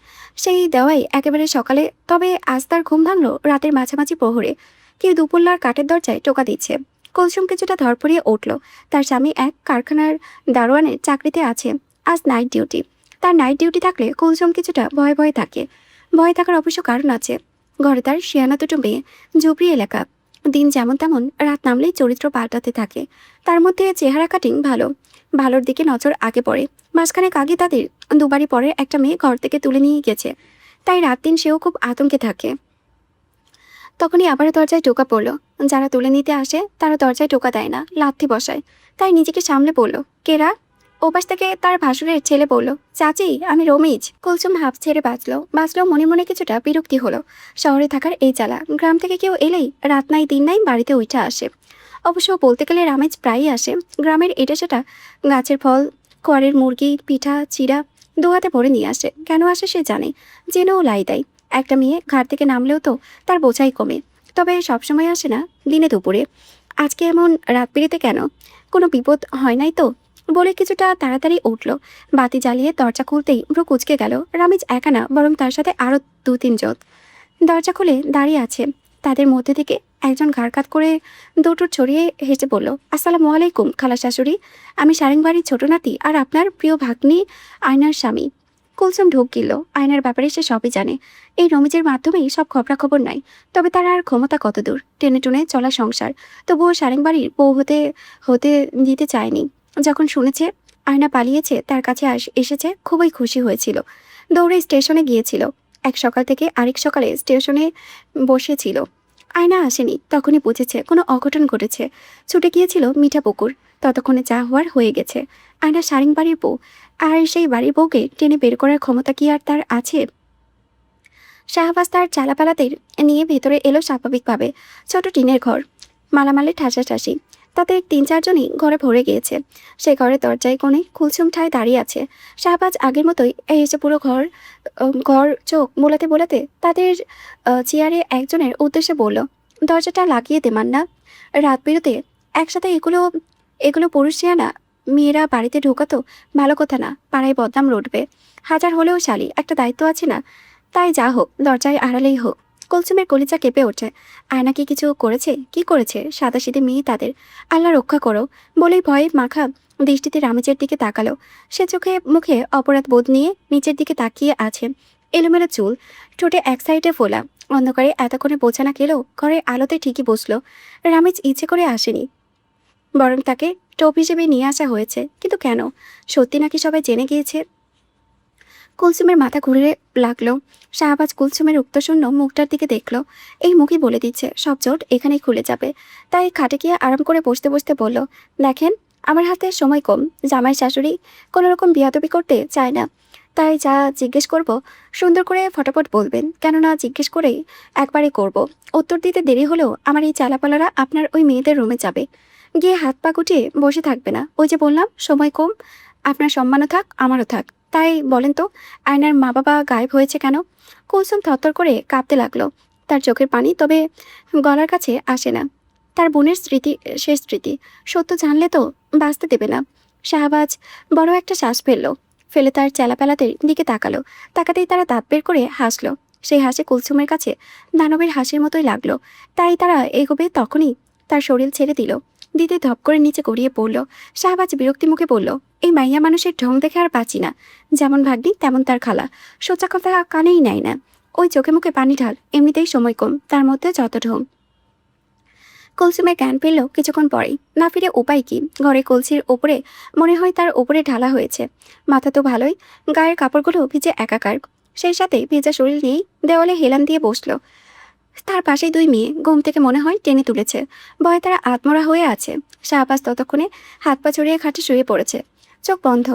সেই দেওয়াই একেবারে সকালে, তবে আজ তার ঘুম ভাঙল রাতের মাঝামাঝি প্রহরে। কেউ দুপুরলার কাঠের দরজায় টোকা দিচ্ছে। কুলসুম কিছুটা ধরপড়িয়ে উঠল। তার স্বামী এক কারখানার দারোয়ানের চাকরিতে আছে। আজ নাইট ডিউটি। তার নাইট ডিউটি থাকলে কুলসুম কিছুটা ভয়ে ভয়ে থাকে। ভয়ে থাকার অবশ্য কারণ আছে। ঘরে তার শিয়ানা দুটো মেয়ে। ঝুপড়ি এলাকা। দিন যেমন তেমন, রাত নামলেই চরিত্র পাল্টাতে থাকে। তার মধ্যে চেহারা কাটিং ভালো। ভালোর দিকে নজর আগে পড়ে। মাঝখানে আগে তাদের দুবারই পরে একটা মেয়ে ঘর থেকে তুলে নিয়ে গেছে। তাই রাত দিন সেও খুব আতঙ্কে থাকে। তখনই আবার দরজায় টোকা পড়ল। যারা তুলে নিতে আসে তারা দরজায় টোকা দেয় না, লাথি বসায়। তাই নিজেকে সামলে পড়ল, কেরা? ওপাশ থেকে তার ভাসুরের ছেলে বলল, চাচি আমি রমিজ। কুলসুম হাফ ছেড়ে বাঁচলো মনে মনে কিছুটা বিরক্তি হলো। শহরে থাকার এই জ্বালা, গ্রাম থেকে কেউ এলেই রাত নাই দিন নাই বাড়িতে উঠে আসে। অবশ্য বলতে গেলে রামেজ প্রায়ই আসে। গ্রামের এটা সেটা গাছের ফল, খোয়ারের মুরগি, পিঠা, চিড়া দু হাতে ভরে নিয়ে আসে। কেন আসে সে জানে, জেনেও লাই দেয়। একটা মেয়ে ঘাট থেকে নামলেও তো তার বোঝাই কমে। তবে সবসময় আসে না, দিনে দুপুরে। আজকে এমন রাত পেরিতে কেন? কোনো বিপদ হয় নাই তো? বলে কিছুটা তাড়াতাড়ি উঠল। বাতি জ্বালিয়ে দরজা খুলতেই ভ্রু কুচকে গেল। রামিজ একা না, বরং তার সাথে আরও দু তিনজন। দরজা খুলে দাঁড়িয়ে আছে। তাদের মধ্যে থেকে একজন ঘাড় কাত করে দুটো ছড়িয়ে হেসে বলল, আসসালামু আলাইকুম খালা শাশুড়ি। আমি সারেংবাড়ির ছোট নাতি আর আপনার প্রিয় ভাগ্নি আয়নার স্বামী। কুলসুম ঢোক গিলল। আয়নার ব্যাপারে সে সবই জানে। এই রমিজের মাধ্যমেই সব খবরাখবর নাই। তবে তার আর ক্ষমতা কত দূর, টেনে টুনে চলা সংসার। তবুও সারেংবাড়ির বউ হতে হতে দিতে চায়নি। যখন শুনেছে আয়না পালিয়েছে, তার কাছে এসেছে, খুবই খুশি হয়েছিল। দৌড়ে স্টেশনে গিয়েছিল। এক সকাল থেকে আরেক সকালে স্টেশনে বসেছিল। আয়না আসেনি। তখনই বুঝেছে কোনো অঘটন ঘটেছে। ছুটে গিয়েছিল মিঠা পুকুর। ততক্ষণে চা হওয়ার হয়ে গেছে। আয়না সারেংবাড়ির বউ, আর সেই বাড়ির বউকে টেনে বের করার ক্ষমতা কি আর তার আছে? শাহবাজ তার চালাপালাদের নিয়ে ভেতরে এলো স্বাভাবিকভাবে। ছোট টিনের ঘর, মালামালে ঠাসাঠাসি। তাদের তিন চারজনই ঘরে ভরে গিয়েছে। সে ঘরের দরজায় কোণে কুলসুম ঠায় দাঁড়িয়ে আছে। শাহবাজ আগের মতোই এসে পুরো ঘর ঘর চোখ বোলাতে বোলাতে তাদের চেয়ারে একজনের উদ্দেশ্যে বলল, দরজাটা লাগিয়ে দে মান্না। রাত বেরোতে একসাথে এগুলো এগুলো পুরুষ চেয়ানা মেয়েরা বাড়িতে ঢোকাতো ভালো কথা না, পাড়ায় বদনাম রটবে। হাজার হলেও শালি, একটা দায়িত্ব আছে না? তাই যা হোক, দরজায় আড়ালেই হোক। কুলসুমের কলিজা কেঁপে ওঠে। আয়না কি কিছু করেছে? কি করেছে? সাদাসিধে মেয়ে তাদের। আল্লাহ রক্ষা করো বলেই ভয়ে মাখা দৃষ্টিতে রামেজের দিকে তাকালো। সে চোখে মুখে অপরাধ বোধ নিয়ে নিচের দিকে তাকিয়ে আছে। এলোমেলো চুল, ঠোঁটে এক সাইডে ফোলা। অন্ধকারে এতক্ষণে বোঝা না গেলেও ঘরের আলোতে ঠিকই বসলো। রামেজ ইচ্ছে করে আসেনি, বরং তাকে টোপ হিসেবে নিয়ে আসা হয়েছে। কিন্তু কেন? সত্যি নাকি সবাই জেনে গিয়েছে? কুলসুমের মাথা ঘুরে লাগলো। শাহবাজ কুলসুমের উক্তশূন্য মুখটার দিকে দেখলো। এই মুখই বলে দিচ্ছে সব জোট এখানেই খুলে যাবে। তাই খাটে গিয়ে আরাম করে বসতে বসতে বলল, দেখেন আমার হাতে সময় কম। জামাই শাশুড়ি কোনো রকম বিয়াদবি করতে চায় না। তাই যা জিজ্ঞেস করব সুন্দর করে ফটাফট বলবেন, কেননা জিজ্ঞেস করেই একবারে করব। উত্তর দিতে দেরি হলেও আমার এই চালাপালারা আপনার ওই মেয়েদের রুমে যাবে। গিয়ে হাত পা গুটিয়ে বসে থাকবে না। ওই যে বললাম সময় কম। আপনার সম্মানও থাক, আমারও থাক। তাই বলেন তো, আয়নার মা বাবা গায়েব হয়েছে কেন? কুলসুম থরথর করে কাঁপতে লাগলো। তার চোখের পানি তবে গলার কাছে আসে না। তার বোনের স্মৃতি, শেষ স্মৃতি। সত্য জানলে তো বাঁচতে দেবে না। শাহবাজ বড় একটা শ্বাস ফেলে তার চেলাপেলাদের দিকে তাকালো। তাকাতেই তারা দাঁত বের করে হাসলো। সেই হাসি কুলসুমের কাছে দানবের হাসির মতোই লাগলো। তাই তারা এগোবে তখনই তার শরীর ছেড়ে দিতে ধপ করে নিচে গড়িয়ে পড়ল। শাহবাজ বিরক্তি মুখে বলল, এই মাইয়া মানুষের ঢং দেখে আর বাঁচি না। যেমন ভাগ্নি তেমন তার খালা। সোজা কথা কানেই নেয় না। ওই চোখে মুখে পানি ঢাল, এমনিতেই সময় কম, তার মধ্যে যত ঢং। কুলসুমের জ্ঞান ফিরল কিছুক্ষণ পরেই। না ফিরে উপায় কি? ঘরে কলসির ওপরে মনে হয় তার ওপরে ঢালা হয়েছে। মাথা তো ভালোই, গায়ের কাপড়গুলো ভিজে একাকার। সেই সাথে ভেজা শরীর নিয়েই দেওয়ালে হেলান দিয়ে বসলো। তার পাশেই দুই মেয়ে ঘুম থেকে মনে হয় টেনে তুলেছে। ভয়ে তারা আত্মরা হয়ে আছে। শাহবাজ ততক্ষণে হাত পা ছড়িয়ে খাটে শুয়ে পড়েছে, চোখ বন্ধ।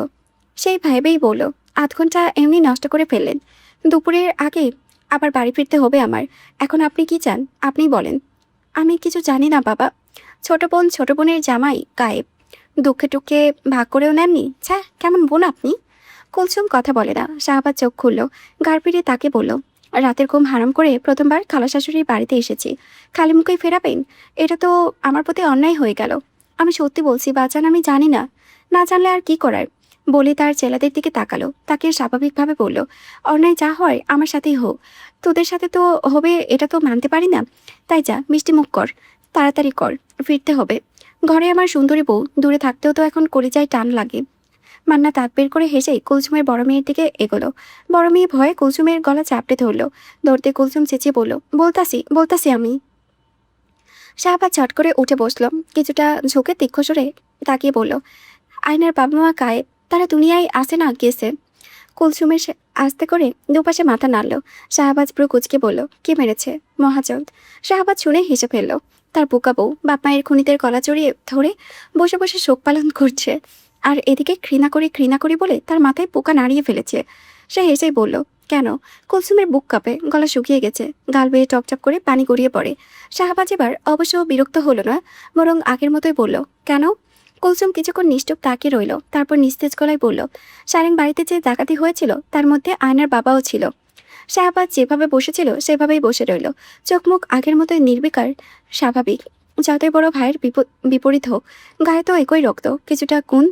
সেই ভাইবেই বলল, আধ ঘন্টা এমনি নষ্ট করে ফেললেন। দুপুরের আগে আবার বাড়ি ফিরতে হবে আমার। এখন আপনি কি চান আপনি বলেন। আমি কিছু জানি না বাবা। ছোট বোনের জামাই গায়েব, দুঃখে টুক্ষে ভাগ করেও নেননি। ছ্যা, কেমন বোন আপনি। কুলসুম কথা বলে না। শাহবাজ চোখ খুলল, গাড় ফিরে তাকে বলল, রাতের ঘুম হারাম করে প্রথমবার খালা শাশুড়ির বাড়িতে এসেছি, খালি মুখেই ফেরাবেন? এটা তো আমার প্রতি অন্যায় হয়ে গেল। আমি সত্যি বলছি বাচান, আমি জানি না। না জানলে আর কি করার। বলে তার ছেলেদের দিকে তাকালো, তাকে স্বাভাবিকভাবে বলল, অন্যায় যা হয় আমার সাথেই হোক, তোদের সাথে তো হবে এটা তো মানতে পারি না। তাই যা, মিষ্টি মুখ কর, তাড়াতাড়ি কর, ফিরতে হবে। ঘরে আমার সুন্দরী বউ, দূরে থাকতেও তো এখন কলিজায় টান লাগে। মান্না দাঁত বের করে হেসেই কুলসুমের বড় মেয়ের দিকে এগোলো। বড় মেয়ে ভয়ে কুলসুমের গলা চাপড়ে ধরল। ধরতে কুলসুম চেঁচিয়ে বলল, বলতাছি আমি। শাহবাজ চট করে উঠে বসলো, কিছুটা ঝুঁকে তীক্ষ্ণ সরে তাকিয়ে বলল, আয়নার বাবা মা গায়েব, তারা দুনিয়ায় আসে না গেছে। কুলসুমের আস্তে করে দুপাশে মাথা নাড়ল। শাহবাজ পুরো কুচকে বলল, কে মেরেছে? মহাজন। শাহবাজ শুনে হেসে ফেলল। তার বোকা বউ বাপ মায়ের খুনিদের গলা জড়িয়ে ধরে বসে বসে শোক পালন করছে, আর এদিকে ঘৃণা করি বলে তার মাথায় পোকা নাড়িয়ে ফেলেছে। সে হেসেই বলল, কেন? কুলসুমের বুক কাঁপে, গলা শুকিয়ে গেছে, গাল বেয়ে টপটপ করে পানি গড়িয়ে পড়ে। শাহবাজ এবার অবশ্য বিরক্ত হলো না, বরং আগের মতোই বলল, কেন? কুলসুম কিছুক্ষণ নিশ্চুপ তাকিয়ে রইল, তারপর নিস্তেজ গলায় বলল, সারেং বাড়িতে যে ডাকাতি হয়েছিল তার মধ্যে আয়নার বাবাও ছিল। শাহবাজ যেভাবে বসেছিল সেভাবেই বসে রইল, চোখ মুখ আগের মতোই নির্বিকার, স্বাভাবিক। যতই বড় ভাইয়ের বিপরীত হোক, গায়ে তো একই রক্ত, কিছুটা গুণ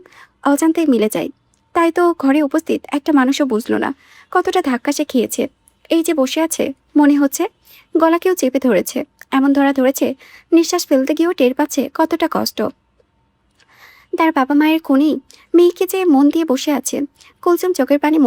অজান্তেই মিলে যায়। তাই তো ঘরে উপস্থিত একটা মানুষও বুঝল না কতটা ধাক্কা সে খেয়েছে। এই যে বসে আছে, মনে হচ্ছে গলা কেউ চেপে ধরেছে, এমন ধরা ধরেছে নিঃশ্বাস ফেলতে গিয়েও টের পাচ্ছে কতটা কষ্ট। তার বাবা মায়ের খুনি মেয়েকে যে মন দিয়ে বসে আছে। কুলসুম চোখের পানি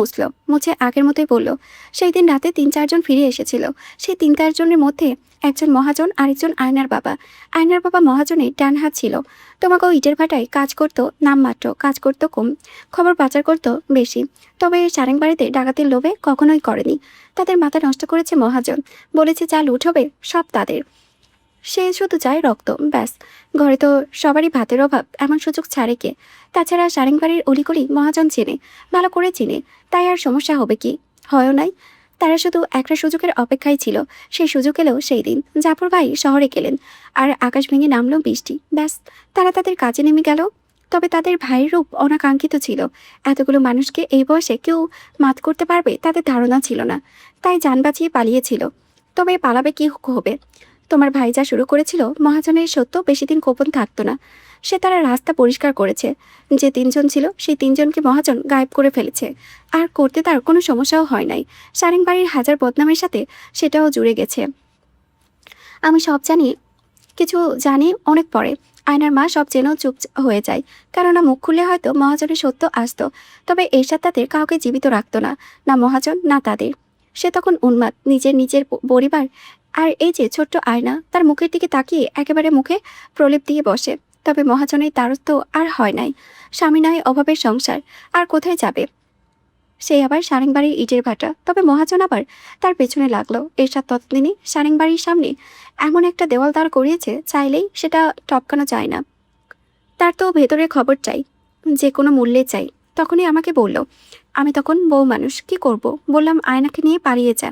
মুছে আগের মতোই বলল, সেই দিন রাতে 3-4 জন ফিরে এসেছিল। সেই 3-4 জনের মধ্যে একজন মহাজন, আরেকজন আয়নার বাবা। আয়নার বাবা মহাজনের ডান হাত ছিল। তোমাকেও ইটের ভাটায় কাজ করতো নামমাত্র, কাজ করতো কম, খবর পাচার করতো বেশি। তবে সারেং বাড়িতে ডাকাতের লোভে কখনোই করেনি। তাদের মাথা নষ্ট করেছে মহাজন, বলেছে যা লুট হবে সব তাদের। সে শুধু চায় রক্ত, ব্যাস। ঘরে তো সবারই ভাতের অভাব, এমন সুযোগ ছাড়ে কে? তাছাড়া সারেংবাড়ির অলিগলি মহাজন চেনে, ভালো করে চিনে, তাই আর সমস্যা হবে কি? হয়ও নাই। তারা শুধু একটা সুযোগের অপেক্ষায় ছিল। সেই সুযোগ এলেও সেই দিন জাফর ভাই শহরে গেলেন, আর আকাশ ভেঙে নামলো বৃষ্টি, ব্যাস। তারা তাদের কাজে নেমে গেল। তবে তাদের ভাইয়ের রূপ অনাকাঙ্ক্ষিত ছিল। এতগুলো মানুষকে এই বয়সে কেউ মাত করতে পারবে তাদের ধারণা ছিল না, তাই যান বাঁচিয়ে পালিয়েছিল। তবে পালাবে কি হবে? তোমার ভাই যা শুরু করেছিল মহাজনের সত্য বেশি দিন গোপন থাকতো না। সে তারা রাস্তা পরিষ্কার করেছে। যে 3 জন ছিল সেই 3 জনকে মহাজন গায়েব করে ফেলেছে, আর করতে তার কোনো সমস্যাও হয় নাই। সারেং বাড়ির হাজার বদনামের সাথে সেটাও জুড়ে গেছে। আমি সব জানি, কিছু জানি অনেক পরে। আয়নার মা সব জেনেও চুপ হয়ে যায়, কেননা মুখ খুললে হয়তো মহাজনের সত্য আসতো। তবে এরশাদ তাদের কাউকে জীবিত রাখতো না, না মহাজন না তাদের। সে তখন উন্মাদ, নিজের পরিবার আর এই যে ছোট্ট আয়না, তার মুখের দিকে তাকিয়ে একেবারে মুখে প্রলেপ দিয়ে বসে। তবে মহাজনের তারত্ব আর হয় নাই। স্বামী নয় অভাবের সংসার, আর কোথায় যাবে? সেই আবার সারেংবাড়ির ইটের ভাটা। তবে মহাজন আবার তার পেছনে লাগলো। এরশাদ ততদিনই সারেংবাড়ির সামনে এমন একটা দেওয়াল দাঁড় করিয়েছে, চাইলেই সেটা টপকানো যায় না। তার তো ভেতরের খবর চাই, যে কোনো মূল্যে চাই। তখনই আমাকে বলল। আমি তখন বউ মানুষ, কি করব? বললাম আয়নাকে নিয়ে পালিয়ে যা।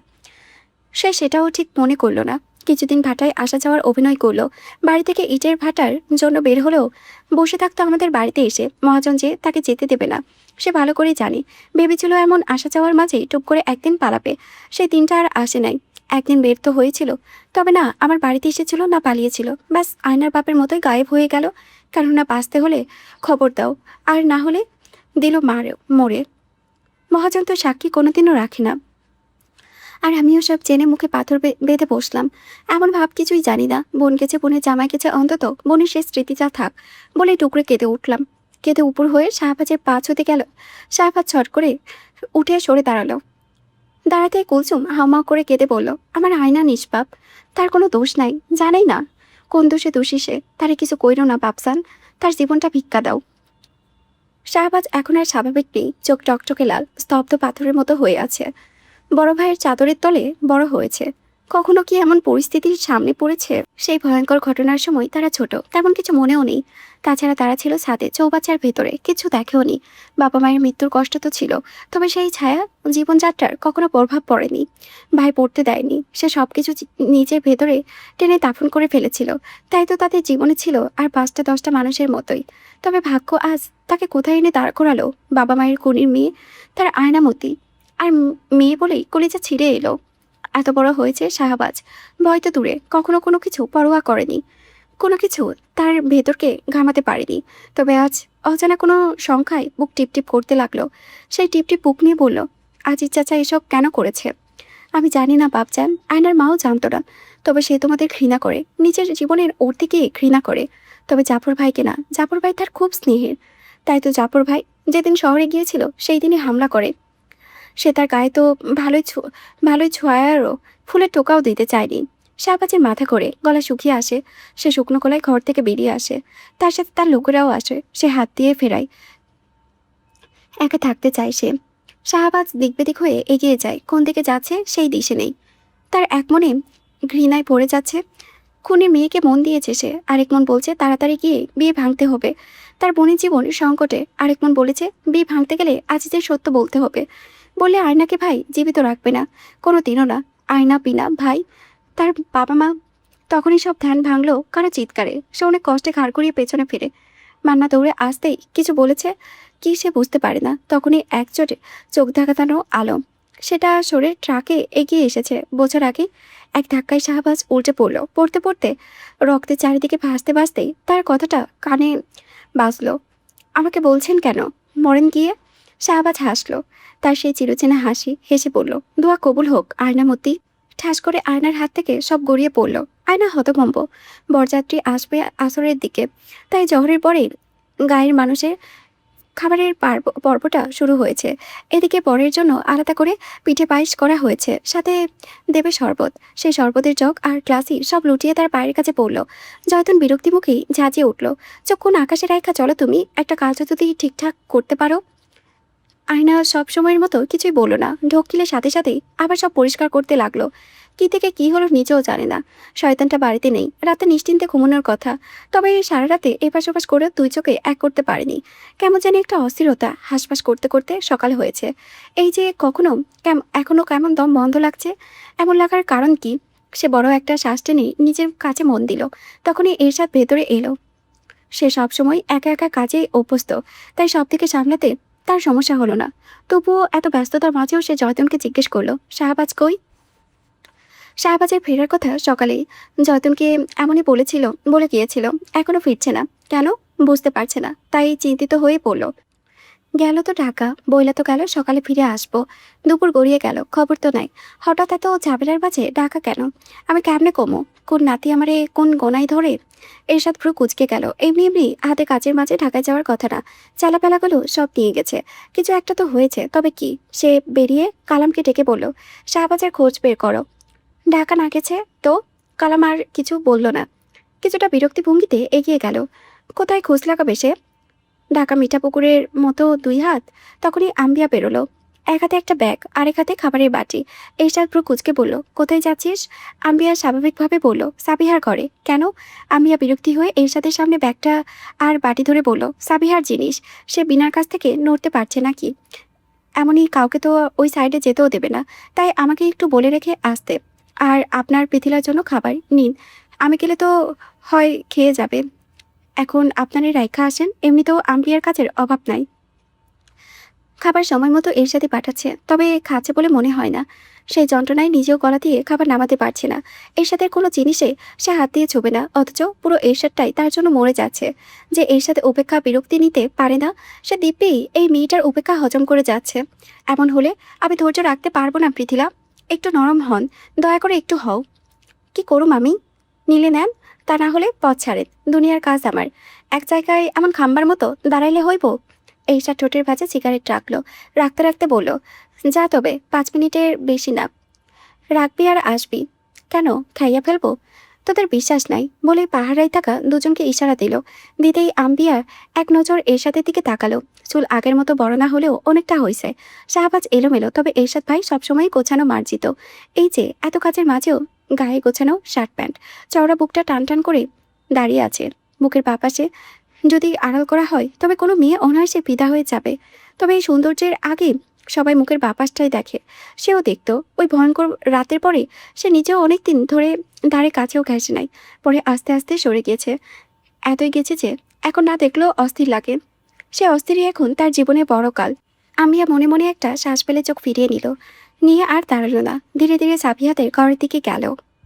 সে সেটাও ঠিক মনে করলো না। কিছুদিন ভাটায় আসা যাওয়ার অভিনয় করলো। বাড়ি থেকে ইটের ভাটার জন্য বের হলেও বসে থাকতো আমাদের বাড়িতে এসে। মহাজন যে তাকে যেতে দেবে না সে ভালো করে জানে। ভেবেছিল এমন আসা যাওয়ার মাঝেই টুপ করে একদিন পালাবে। সেই দিনটা আর আসে নাই। একদিন বের তো হয়েছিল, তবে না আমার বাড়িতে এসেছিল না পালিয়েছিল। ব্যাস আয়নার বাপের মতোই গায়েব হয়ে গেল। কেননা বাঁচতে হলে খবর দাও, আর না হলে দিল মরে। মহাজন তো সাক্ষী কোনোদিনও রাখে না। আর আমিও সব জেনে মুখে পাথর বেঁধে বসলাম। এমন ভাব কিছুই জানি না। বোন গেছে, বোনের জামাই গেছে, অন্তত বোনের শেষ স্মৃতিটা থাক বলে টুকরে কেঁদে উঠলাম। কেঁদে উপর হয়ে শাহবাজের পা ছুতে গেল। শাহবাজ ছট করে উঠে সরে দাঁড়ালো। দাঁড়াতেই কুলসুম হাউমাউ করে কেঁদে বলল, আমার আয়না নিষ্পাপ, তার কোনো দোষ নাই। জানাই না কোন দোষে দোষী সে। তারে কিছু কইরো না বাপসান, তার জীবনটা ভিক্ষা দাও। শাহবাজ এখন আর স্বাভাবিক নেই, চোখ টকটকে লাল, স্তব্ধ পাথরের মতো হয়ে আছে। বড় ভাইয়ের চাদরের তলে বড় হয়েছে, কখনো কি এমন পরিস্থিতির সামনে পড়েছে? সেই ভয়ঙ্কর ঘটনার সময় তারা ছোট, তেমন কিছু মনেও নেই। তাছাড়া তারা ছিল ছাদে চৌবাচ্চার ভেতরে, কিছু দেখেও নি। বাবা মায়ের মৃত্যুর কষ্ট তো ছিল, তবে সেই ছায়া জীবনযাত্রার কখনো প্রভাব পড়েনি। ভাই পড়তে দেয়নি, সে সবকিছু নিজের ভেতরে টেনে দাফন করে ফেলেছিল। তাই তো তাদের জীবনে ছিল আর 5টা-10টা মানুষের মতোই। তবে ভাগ্য আজ তাকে কোথায় এনে দাঁড় করালো? বাবা মায়ের কোণের মেয়ে, তার আয়নামতি। আর মেয়ে বলেই কলিজা ছিঁড়ে এলো। এত বড় হয়েছে শাহবাজ, ভয় তো দূরে, কখনো কোনো কিছু পরোয়া করেনি। কোনো কিছু তার ভেতরকে ঘামাতে পারেনি। তবে আজ অজানা কোনো সংখ্যায় বুক টিপটিপ করতে লাগলো। সেই টিপটিপ বুক নিয়ে বলল, আজিজ চাচা এসব কেন করেছে? আমি জানি না বাপজান, আয়নার মাও জানতো না। তবে সে তোমাদের ঘৃণা করে, নিজের জীবনের ওর থেকে ঘৃণা করে। তবে জাফর ভাইকে না, জাফর ভাই তার খুব স্নেহের। তাই তো জাফর ভাই যেদিন শহরে গিয়েছিল সেই দিনই হামলা করে। সে তার গায়ে তো ভালোই ছোঁয়ারও ফুলের টোকাও দিতে চায়নি। শাহবাজের মাথা করে গলা শুকিয়ে আসে। সে শুকনো গলায় ঘর থেকে বেরিয়ে আসে। তার সাথে তার লোকেরাও আসে। সে হাত দিয়ে ফেরায়। একা থাকতে চায় সে। শাহবাজ দিকবেদিক হয়ে এগিয়ে যায়, কোন দিকে যাচ্ছে সেই দিশে নেই। তার এক মনে ঘৃণায় পড়ে যাচ্ছে। খুনির মেয়েকে মন দিয়েছে সে, আরেক মন বলছে তাড়াতাড়ি গিয়ে বিয়ে ভাঙতে হবে। তার বোনের জীবন সংকটে, আরেক মন বলেছে বিয়ে ভাঙতে গেলে আজিজের সত্য বলতে হবে। বললে আয়নাকে ভাই জীবিত রাখবে না, কোনো দিনও না। আয়না পিনা ভাই, তার বাবা মা। তখনই সব ধ্যান ভাঙলো কারো চিৎকারে। সে অনেক কষ্টে ঘাড় ঘুরিয়ে পেছনে ফিরে। মান্না দৌড়ে আসতেই কিছু বলেছে কি সে বুঝতে পারে না। তখনই একজোটে চোখ ধাঁধানো আলো, সেটা সরে ট্রাকে এগিয়ে এসেছে। বোঝার আগে এক ধাক্কায় শাহবাজ উল্টে পড়লো। পড়তে পড়তে রক্তের চারিদিকে ভাসতে ভাসতেই তার কথাটা কানে বাজলো, আমাকে বলছেন কেন? মরেন গিয়ে। শাহবাজ হাসলো, তার সেই চিরচেনা হাসি। হেসে বলল, দোয়া কবুল হোক আয়নামতি। ঠাস করে আয়নার হাত থেকে সব গড়িয়ে পড়ল। আয়না হতভম্ব। বরযাত্রী আসবে আসরের দিকে, তাই জহরের পরেই গায়ের মানুষের খাবারের পর্বটা শুরু হয়েছে। এদিকে বরের জন্য আলাদা করে পিঠে পায়েস করা হয়েছে, সাথে দেবে শরবত। সেই শরবতের জগ আর গ্লাসি সব লুটিয়ে তার পায়ের কাছে পড়ল। জয়তুন বিরক্তিমুখেই ঝাঁঝিয়ে উঠল, চক্ষুন আকাশে রেখা চলো তুমি, একটা কাজ যদি ঠিকঠাক করতে পারো। আয়না সব সময়ের মতো কিছুই বলল না। ঢোক গিলে সাথে সাথেই আবার সব পরিষ্কার করতে লাগলো। কি থেকে কি হলো নিজেও জানে না। শয়তানটা বাড়িতে নেই, রাতে নিশ্চিন্তে ঘুমানোর কথা। তবে সারা রাতে এপাশ ওপাশ করে দুই চোখে এক করতে পারেনি। কেমন জানি একটা অস্থিরতা হাঁসফাঁস করতে করতে সকাল হয়েছে। এই যে এখনো কেমন দম বন্ধ লাগছে, এমন লাগার কারণ কি? সে বড় একটা শ্বাস টেনে নিজের কাছে মন দিল। তখনই এরশাদ ভেতরে এলো। সে সবসময় একা একা কাজে অভ্যস্ত, তাই সব থেকে সামলাতে তার সমস্যা হলো না। তবুও এত ব্যস্ততার মাঝেও সে জয়তুনকে জিজ্ঞেস করলো, শাহবাজ কই? শাহবাজের ফেরার কথা সকালেই জয়তুনকে এমনই বলে গিয়েছিল। এখনো ফিরছে না কেন বুঝতে পারছে না, তাই চিন্তিত হয়ে পড়ল। গেল তো ঢাকা, বইলা তো গেল সকালে ফিরে আসবো। দুপুর গড়িয়ে গেল, খবর তো নাই। হঠাৎ এত ঝামেলার মাঝে ঢাকা কেন? আমি কেমনে কমো? কোন নাতি আমারে কোন গোনায় ধরে? এরশাদ পুরো কুচকে গেল। এমনি এমনি হাতে কাজের মাঝে ঢাকায় যাওয়ার কথা না। চালাপেলাগুলো সব নিয়ে গেছে। কিছু একটা তো হয়েছে, তবে কি? সে বেরিয়ে কালামকে ডেকে বলল, শাহবাজের খোঁজ বের করো। ঢাকা না গেছে তো? কালাম আর কিছু বলল না, কিছুটা বিরক্তি ভঙ্গিতে এগিয়ে গেল। কোথায় খোঁজ লাগাবে সে? ঢাকা মিঠাপুকুরের মতো 2 হাত। তখনই আম্বিয়া বেরোলো, এক হাতে একটা ব্যাগ, আরেক হাতে খাবারের বাটি। এরশাদ পুরো কুচকে বলল, কোথায় যাচ্ছিস? আম্বিয়া স্বাভাবিকভাবে বলল, সাবিহার ঘরে। কেন? আম্বিয়া বিরক্তি হয়ে এরশাদের সামনে ব্যাগটা আর বাটি ধরে বলল, সাবিহার জিনিস, সে বিনার কাছ থেকে নড়তে পারছে নাকি? এমনই কাউকে তো ওই সাইডে যেতেও দেবে না, তাই আমাকে একটু বলে রেখে আসতে। আর আপনার পৃথিলার জন্য খাবার নিন, আমি গেলে তো হয় খেয়ে যাবে। এখন আপনারই রাইখা আসেন, এমনিতেও আম্বিয়ার কাজের অভাব নাই। খাবার সময় মতো এরশাদই পাঠাচ্ছে, তবে খাচ্ছে বলে মনে হয় না। সেই যন্ত্রণায় নিজেও গলা দিয়ে খাবার নামাতে পারছে না। এরশাদের কোনো জিনিসে সে হাত দিয়ে ছুবে না, অথচ পুরো এরশাদটাই তার জন্য মরে যাচ্ছে। যে এরশাদে উপেক্ষা বিরক্তি নিতে পারে না, সে দিব্যেই এই মেয়েটার উপেক্ষা হজম করে যাচ্ছে। এমন হলে আমি ধৈর্য রাখতে পারবো না পৃথিলা। একটু নরম হন, দয়া করে একটু হও। কি করুম আমি? নিলে নেন, তা না হলে পথ ছাড়েন। দুনিয়ার কাজ আমার, এক জায়গায় এমন খাম্বার মতো দাঁড়াইলে হইব? এইসা ঠোঁটের ভাঁজে সিগারেট রাখলো, রাখতে রাখতে বলল, যা তবে 5 মিনিটের বেশি না। রাখবি আর আসবি। কেন, খাইয়া ফেলবো? তোদের বিশ্বাস নাই বলেই পাহারায় থাকা দুজনকে ইশারা দিল। দিতেই আম্বিয়ার এক নজর এরশাদের দিকে তাকালো। চুল আগের মতো বড় না হলেও অনেকটা হয়েছে। শাহবাজ এলোমেলো, তবে এরশাদ ভাই সবসময় গোছানো মার্জিত। এই যে এত কাজের মাঝেও গায়ে গোছানো শার্ট প্যান্ট, চওড়া বুকটা টান টান করে দাঁড়িয়ে আছে। বুকের বাপাশে যদি আড়াল করা হয় তবে কোনো মেয়ে অনায়াসে ফিদা হয়ে যাবে। তবে এই সৌন্দর্যের আগে সবাই মুখের বাপাসটাই দেখে। সেও দেখতো ওই ভয়ঙ্কর রাতের পরে সে নিজেও অনেক দিন ধরে ধারে কাছেও ঘেঁষে নাই, পরে আস্তে আস্তে সরে গিয়েছে। এতই গেছে যে এখন না দেখলেও অস্থির লাগে। সে অস্থিরই এখন তার জীবনে বড় কাল। আমিয়া মনে মনে একটা শ্বাস ফেলে চোখ ফিরিয়ে নিল, নিয়ে আর দাঁড়ালো না, ধীরে ধীরে সাবিহাদের ঘরের দিকে গেল।